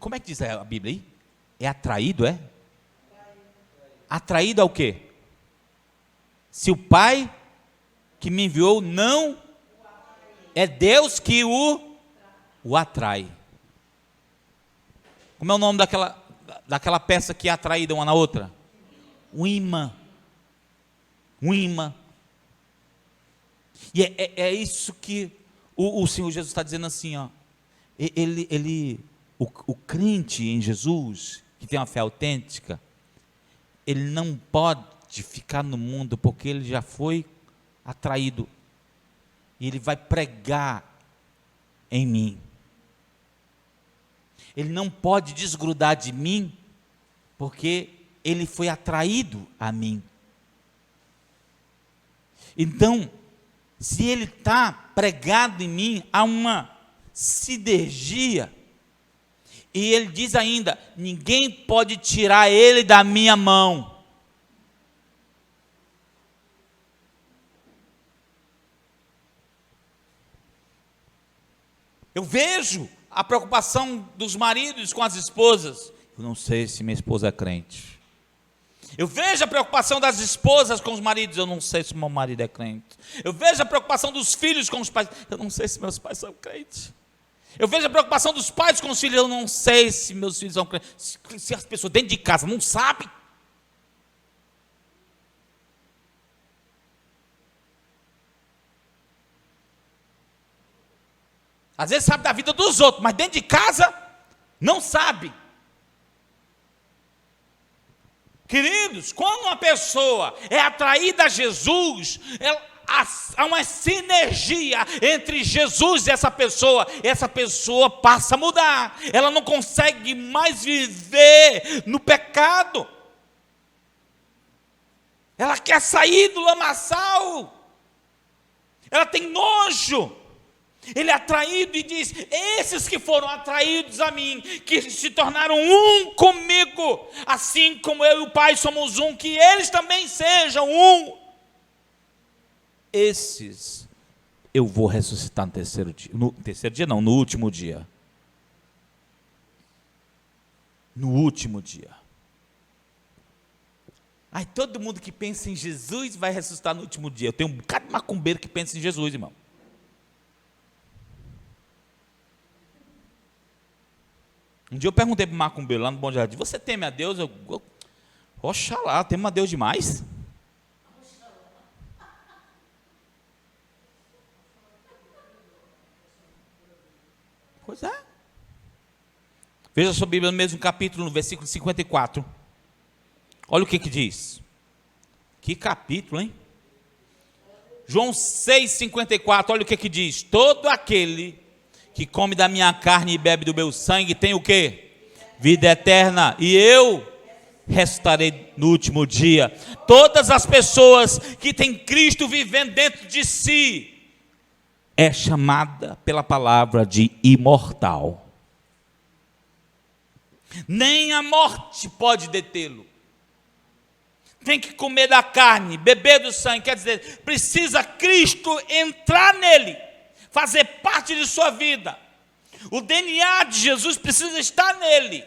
Como é que diz a Bíblia aí? É atraído, é? Atraído ao quê? Se o Pai que me enviou não, é Deus que o atrai. Como é o nome daquela peça que é atraída uma na outra? Um imã. Um imã. E é isso que o Senhor Jesus está dizendo assim, ó. O crente em Jesus, que tem uma fé autêntica, ele não pode de ficar no mundo, porque ele já foi atraído. E ele vai pregar em mim. Ele não pode desgrudar de mim, porque ele foi atraído a mim. Então, se ele está pregado em mim, há uma sinergia. E ele diz ainda: ninguém pode tirar ele da minha mão. Eu vejo a preocupação dos maridos com as esposas. Eu não sei se minha esposa é crente. Eu vejo a preocupação das esposas com os maridos. Eu não sei se meu marido é crente. Eu vejo a preocupação dos filhos com os pais. Eu não sei se meus pais são crentes. Eu vejo a preocupação dos pais com os filhos. Eu não sei se meus filhos são crentes. Se as pessoas dentro de casa não sabem. Às vezes sabe da vida dos outros, mas dentro de casa não sabe. Queridos, quando uma pessoa é atraída a Jesus, há uma sinergia entre Jesus e essa pessoa passa a mudar, ela não consegue mais viver no pecado, ela quer sair do lamaçal, ela tem nojo. Ele é atraído e diz: esses que foram atraídos a mim, que se tornaram um comigo, assim como eu e o Pai somos um, que eles também sejam um. Esses eu vou ressuscitar no terceiro dia. No último dia. No último dia. Aí todo mundo que pensa em Jesus vai ressuscitar no último dia. Eu tenho um bocado de macumbeiro que pensa em Jesus, irmão. Um dia eu perguntei para o macumbeiro lá no Bom Jardim: você teme a Deus? Oxalá, temo a Deus demais. Pois é. Veja sua Bíblia no mesmo capítulo, no versículo 54. Olha o que diz. Que capítulo, hein? João 6,54, olha o que diz: todo aquele que come da minha carne e bebe do meu sangue tem o quê? Vida eterna, e eu ressuscitarei no último dia. Todas as pessoas que têm Cristo vivendo dentro de si é chamada pela palavra de imortal. Nem a morte pode detê-lo. Tem que comer da carne, beber do sangue, quer dizer, precisa Cristo entrar nele, fazer parte de sua vida. O DNA de Jesus precisa estar nele.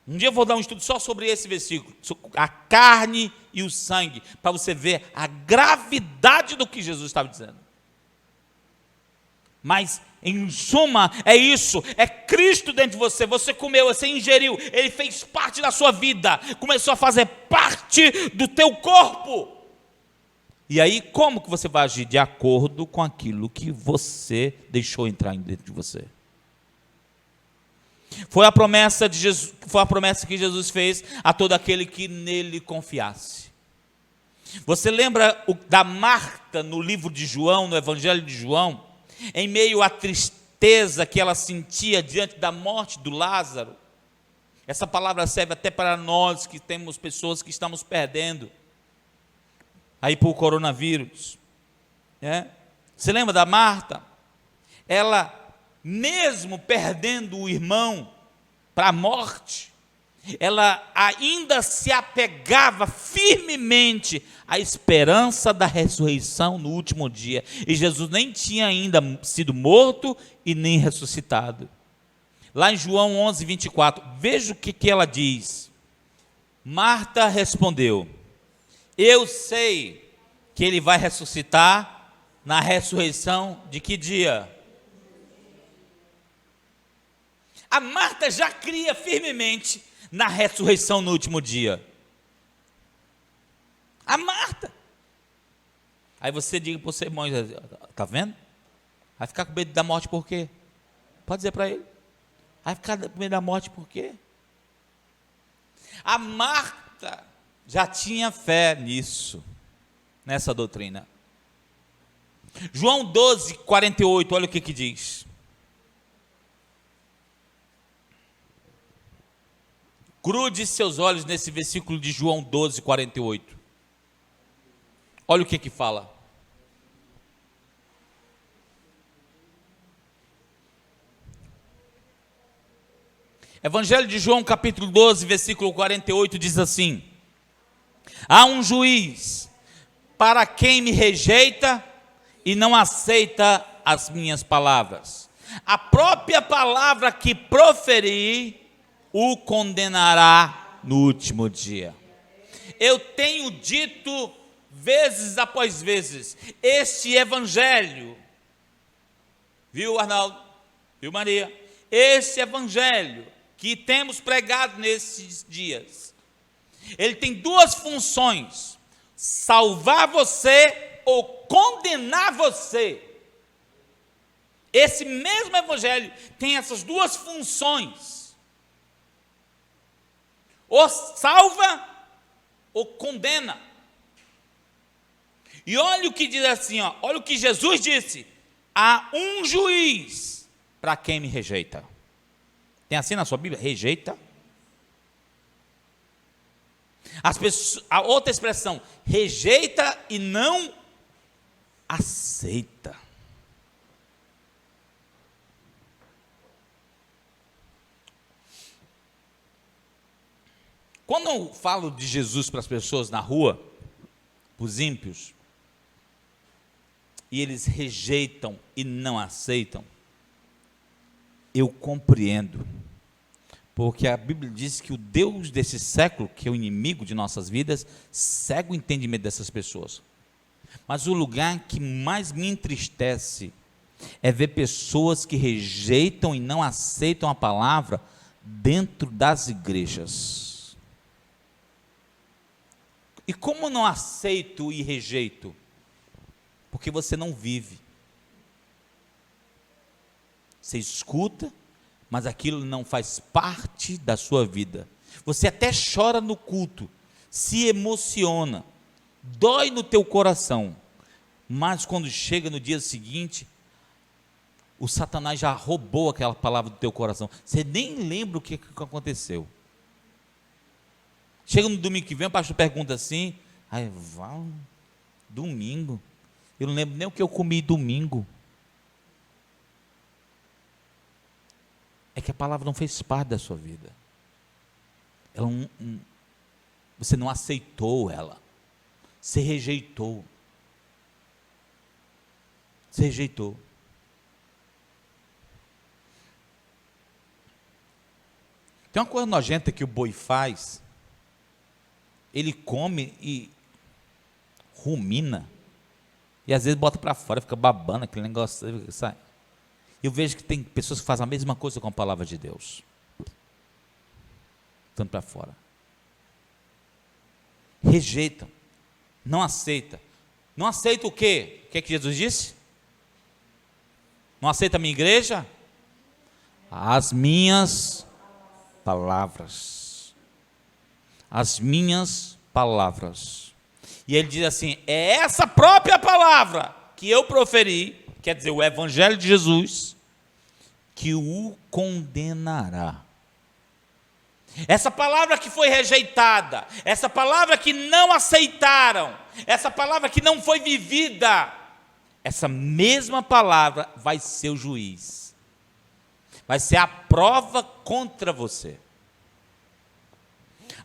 Um dia eu vou dar um estudo só sobre esse versículo, a carne e o sangue, para você ver a gravidade do que Jesus estava dizendo. Mas, em suma, é isso, é Cristo dentro de você. Você comeu, você ingeriu, ele fez parte da sua vida, começou a fazer parte do teu corpo. E aí, como que você vai agir? De acordo com aquilo que você deixou entrar dentro de você. Foi a promessa de Jesus, foi a promessa que Jesus fez a todo aquele que nele confiasse. Você lembra da Marta no livro de João, no Evangelho de João, em meio à tristeza que ela sentia diante da morte do Lázaro? Essa palavra serve até para nós que temos pessoas que estamos perdendo aí por coronavírus. Você lembra da Marta? Ela, mesmo perdendo o irmão para a morte, ela ainda se apegava firmemente à esperança da ressurreição no último dia. E Jesus nem tinha ainda sido morto e nem ressuscitado. Lá em João 11, 24, veja o que ela diz. Marta respondeu: eu sei que ele vai ressuscitar na ressurreição de que dia? A Marta já cria firmemente na ressurreição no último dia. A Marta. Aí você diga para o seu irmão: está vendo? Vai ficar com medo da morte por quê? Pode dizer para ele. Vai ficar com medo da morte por quê? A Marta Marta já tinha fé nisso, nessa doutrina. João 12, 48, olha o que diz. Grude seus olhos nesse versículo de João 12, 48. Olha o que fala. Evangelho de João, capítulo 12, versículo 48, diz assim: há um juiz para quem me rejeita e não aceita as minhas palavras. A própria palavra que proferi o condenará no último dia. Eu tenho dito vezes após vezes, este evangelho, viu, Arnaldo, viu, Maria, este evangelho que temos pregado nesses dias, ele tem duas funções: salvar você ou condenar você. Esse mesmo evangelho tem essas duas funções: ou salva ou condena. E olha o que diz assim, ó, olha o que Jesus disse: há um juiz para quem me rejeita. Tem assim na sua Bíblia? Rejeita. A outra expressão, rejeita e não aceita. Quando eu falo de Jesus para as pessoas na rua, para os ímpios, e eles rejeitam e não aceitam, eu compreendo, porque a Bíblia diz que o Deus desse século, que é o inimigo de nossas vidas, cega o entendimento dessas pessoas. Mas o lugar que mais me entristece é ver pessoas que rejeitam e não aceitam a palavra dentro das igrejas. E como não aceito e rejeito? Porque você não vive. Você escuta, mas aquilo não faz parte da sua vida. Você até chora no culto, se emociona, dói no teu coração, mas quando chega no dia seguinte, o Satanás já roubou aquela palavra do teu coração. Você nem lembra o que aconteceu. Chega no domingo que vem, o pastor pergunta assim: ai, Val, domingo, eu não lembro nem o que eu comi domingo. É que a palavra não fez parte da sua vida. Ela você não aceitou ela. Você rejeitou. Você rejeitou. Tem uma coisa nojenta que o boi faz. Ele come e rumina. E às vezes bota para fora, fica babando aquele negócio, sai. Eu vejo que tem pessoas que fazem a mesma coisa com a palavra de Deus. Tanto para fora. Rejeitam. Não aceita. Não aceita o quê? O que é que Jesus disse? Não aceita a minha igreja? As minhas palavras. As minhas palavras. E ele diz assim: é essa própria palavra que eu proferi, quer dizer, o evangelho de Jesus, que o condenará. Essa palavra que foi rejeitada, essa palavra que não aceitaram, essa palavra que não foi vivida, essa mesma palavra vai ser o juiz, vai ser a prova contra você.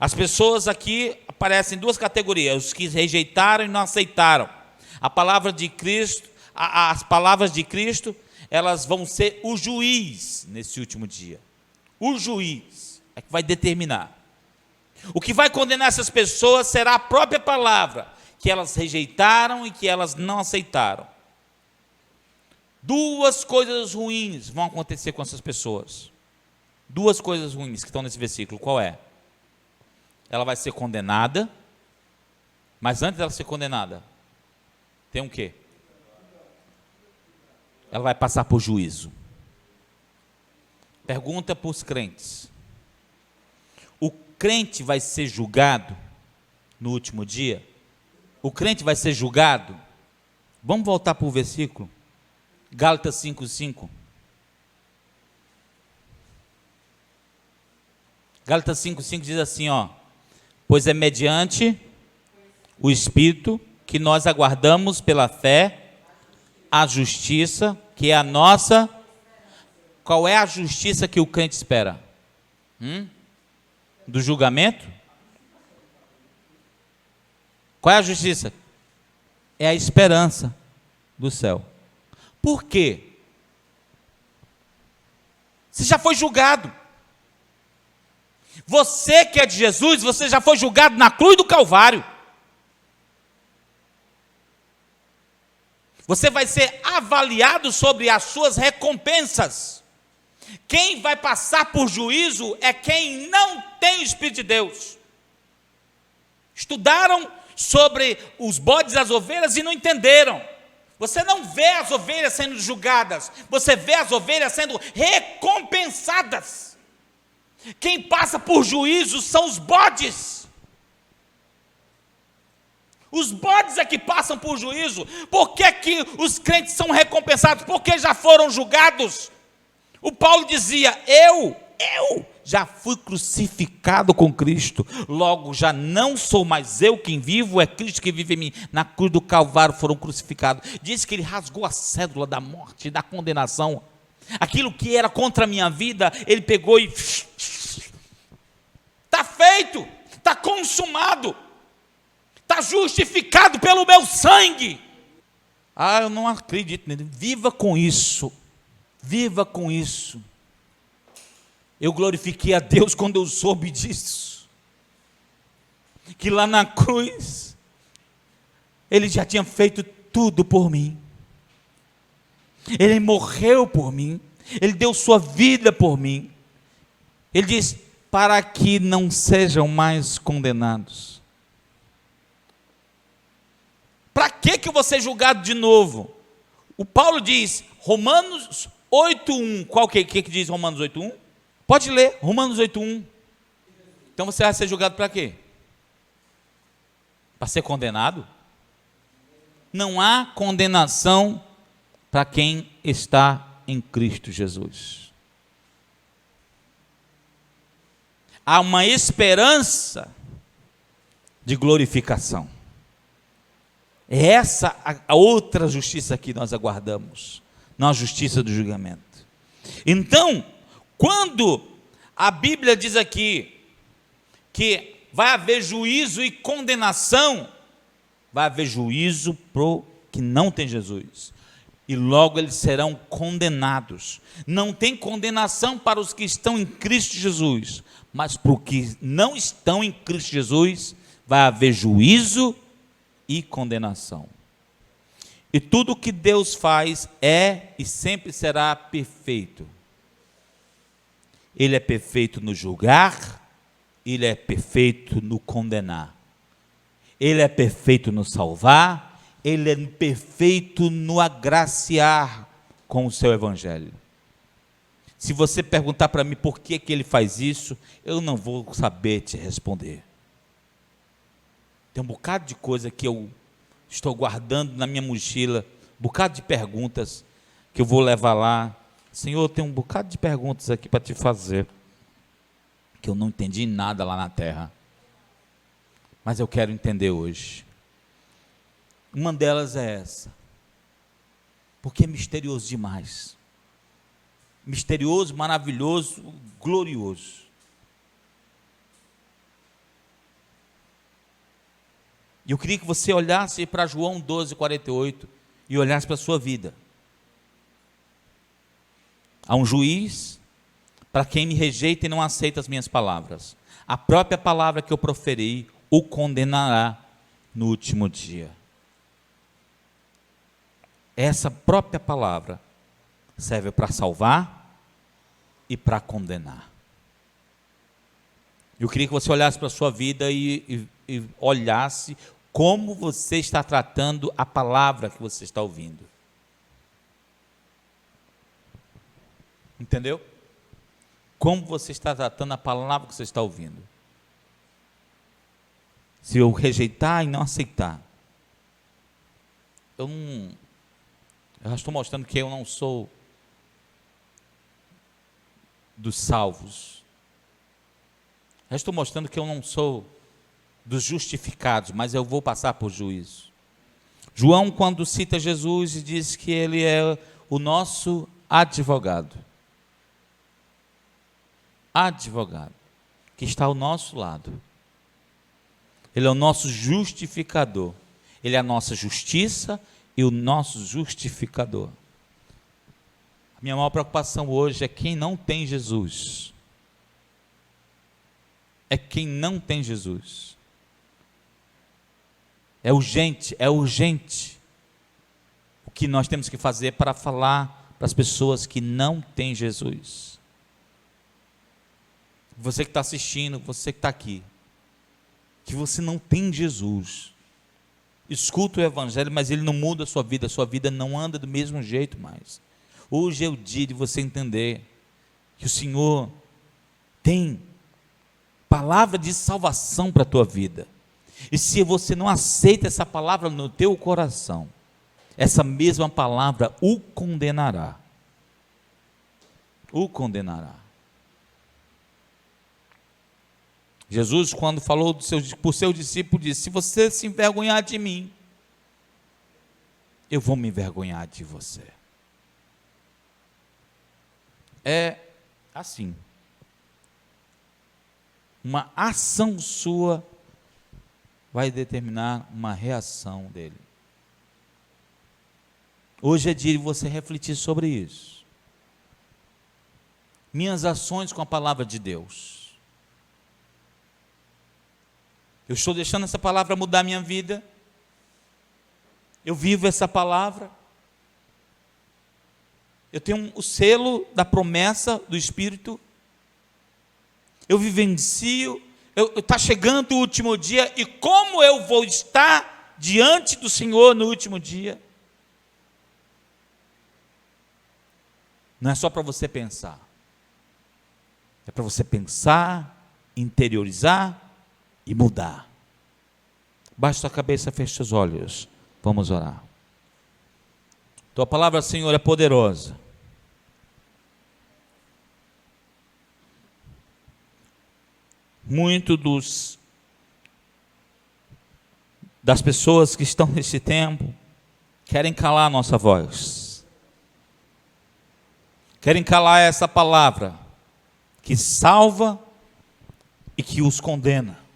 As pessoas aqui aparecem em duas categorias: os que rejeitaram e não aceitaram. A palavra de Cristo, as palavras de Cristo, elas vão ser o juiz nesse último dia. O juiz é que vai determinar. O que vai condenar essas pessoas será a própria palavra que elas rejeitaram e que elas não aceitaram. Duas coisas ruins vão acontecer com essas pessoas. Duas coisas ruins que estão nesse versículo. Qual é? Ela vai ser condenada, mas antes dela ser condenada, tem um quê? Ela vai passar por juízo. Pergunta para os crentes: o crente vai ser julgado no último dia? O crente vai ser julgado? Vamos voltar para o versículo. Gálatas 5:5. Gálatas 5:5 diz assim, ó: pois é mediante o Espírito que nós aguardamos pela fé a justiça, que é a nossa. Qual é a justiça que o crente espera? Do julgamento? Qual é a justiça? É a esperança do céu. Por quê? Você já foi julgado. Você que é de Jesus, você já foi julgado na cruz do Calvário. Você vai ser avaliado sobre as suas recompensas. Quem vai passar por juízo é quem não tem o Espírito de Deus. Estudaram sobre os bodes e as ovelhas e não entenderam. Você não vê as ovelhas sendo julgadas, você vê as ovelhas sendo recompensadas. Quem passa por juízo são os bodes. Os bodes é que passam por juízo. Por que que os crentes são recompensados? Porque já foram julgados. O Paulo dizia, eu já fui crucificado com Cristo, logo já não sou mais eu quem vivo, é Cristo que vive em mim. Na cruz do Calvário foram crucificados. Diz que ele rasgou a cédula da morte, da condenação. Aquilo que era contra a minha vida, ele pegou e está feito, está consumado, está justificado pelo meu sangue. Ah, eu não acredito nele. Viva com isso, viva com isso. Eu glorifiquei a Deus quando eu soube disso, que lá na cruz Ele já tinha feito tudo por mim. Ele morreu por mim, Ele deu sua vida por mim. Ele diz, para que não sejam mais condenados. Para que eu vou ser julgado de novo? O Paulo diz, Romanos 8:1, qual que diz Romanos 8:1? Pode ler, Romanos 8:1. Então você vai ser julgado para quê? Para ser condenado? Não há condenação para quem está em Cristo Jesus. Há uma esperança de glorificação. É essa a outra justiça que nós aguardamos, não a justiça do julgamento. Então, quando a Bíblia diz aqui que vai haver juízo e condenação, vai haver juízo para o que não tem Jesus. E logo eles serão condenados. Não tem condenação para os que estão em Cristo Jesus, mas para os que não estão em Cristo Jesus, vai haver juízo e condenação. E tudo que Deus faz é e sempre será perfeito. Ele é perfeito no julgar, Ele é perfeito no condenar. Ele é perfeito no salvar, Ele é perfeito no agraciar com o seu evangelho. Se você perguntar para mim por que Ele faz isso, eu não vou saber te responder. Tem um bocado de coisa que eu estou guardando na minha mochila, um bocado de perguntas que eu vou levar lá. Senhor, tem um bocado de perguntas aqui para te fazer, que eu não entendi nada lá na terra, mas eu quero entender hoje. Uma delas é essa, porque é misterioso demais, misterioso, maravilhoso, glorioso. E eu queria que você olhasse para João 12:48 e olhasse para a sua vida. Há um juiz para quem me rejeita e não aceita as minhas palavras. A própria palavra que eu proferi o condenará no último dia. Essa própria palavra serve para salvar e para condenar. Eu queria que você olhasse para a sua vida e olhasse como você está tratando a palavra que você está ouvindo. Entendeu? Como você está tratando a palavra que você está ouvindo. se eu rejeitar e não aceitar, eu já estou mostrando que eu não sou dos salvos. Já estou mostrando que eu não sou dos justificados, mas eu vou passar por juízo. João, quando cita Jesus, diz que ele é o nosso advogado. Advogado, que está ao nosso lado. Ele é o nosso justificador. Ele é a nossa justiça e o nosso justificador. A minha maior preocupação hoje é quem não tem Jesus. É quem não tem Jesus. É urgente o que nós temos que fazer para falar para as pessoas que não têm Jesus. Você que está assistindo, você que está aqui, que você não tem Jesus, escuta o Evangelho, mas ele não muda a sua vida não anda do mesmo jeito mais. Hoje é o dia de você entender que o Senhor tem palavra de salvação para a tua vida. E se você não aceita essa palavra no teu coração, essa mesma palavra o condenará. O condenará. Jesus, quando falou por seu discípulo, disse: se você se envergonhar de mim, eu vou me envergonhar de você. É assim. Uma ação sua vai determinar uma reação dele. Hoje é dia de você refletir sobre isso. Minhas ações com a palavra de Deus. Eu estou deixando essa palavra mudar a minha vida. Eu vivo essa palavra. Eu tenho o selo da promessa do Espírito. Eu vivencio. Está chegando o último dia. E como eu vou estar diante do Senhor no último dia? Não é só para você pensar. É para você pensar, interiorizar e mudar. Baixe sua cabeça, feche os olhos. Vamos orar. Tua palavra, Senhor, é poderosa. Muito das pessoas que estão nesse tempo querem calar a nossa voz. Querem calar essa palavra que salva e que os condena.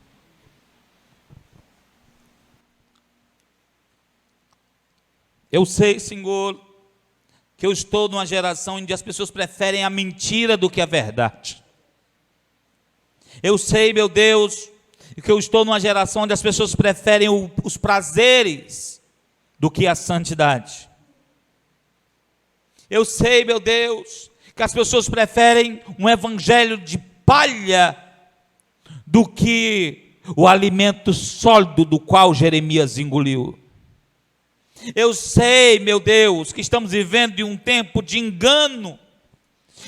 Eu sei, Senhor, que eu estou numa geração onde as pessoas preferem a mentira do que a verdade. Eu sei, meu Deus, que eu estou numa geração onde as pessoas preferem os prazeres do que a santidade. Eu sei, meu Deus, que as pessoas preferem um evangelho de palha do que o alimento sólido do qual Jeremias engoliu. Eu sei, meu Deus, que estamos vivendo em um tempo de engano,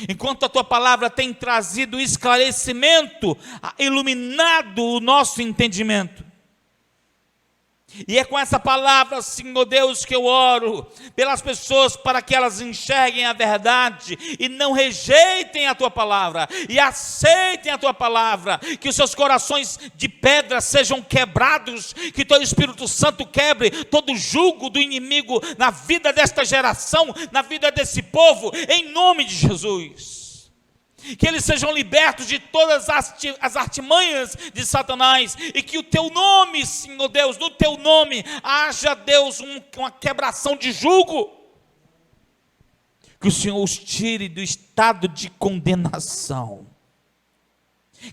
enquanto a tua palavra tem trazido esclarecimento, iluminado o nosso entendimento. E é com essa palavra, Senhor Deus, que eu oro pelas pessoas para que elas enxerguem a verdade e não rejeitem a tua palavra e aceitem a tua palavra, que os seus corações de pedra sejam quebrados, que teu Espírito Santo quebre todo jugo do inimigo na vida desta geração, na vida desse povo, em nome de Jesus. Que eles sejam libertos de todas as artimanhas de Satanás, e que o teu nome, Senhor Deus, no teu nome, haja, Deus, uma quebração de jugo, que o Senhor os tire do estado de condenação,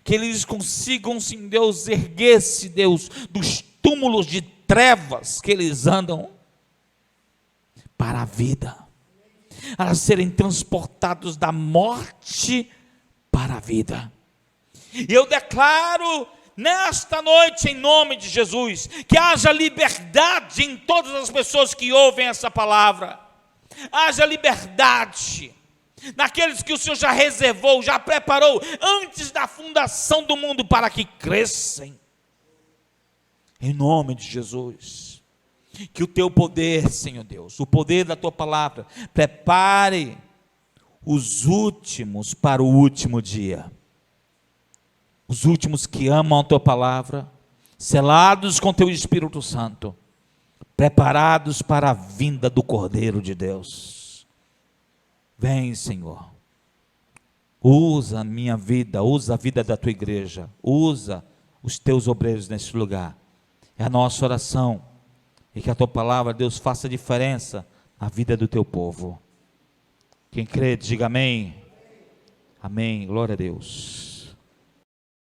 que eles consigam, Senhor Deus, erguer-se, Deus, dos túmulos de trevas que eles andam, para a vida, a serem transportados da morte para a vida. E eu declaro nesta noite, em nome de Jesus, que haja liberdade em todas as pessoas que ouvem essa palavra. Haja liberdade naqueles que o Senhor já reservou, já preparou antes da fundação do mundo para que cresçam. em nome de Jesus. Que o teu poder, Senhor Deus, o poder da tua palavra, prepare os últimos para o último dia. Os últimos que amam a tua palavra, selados com teu Espírito Santo, preparados para a vinda do Cordeiro de Deus. Vem, Senhor. Usa a minha vida, usa a vida da tua igreja, usa os teus obreiros nesse lugar. É a nossa oração. E que a tua palavra, Deus, faça diferença na vida do teu povo. Quem crê, diga amém. Amém. Glória a Deus.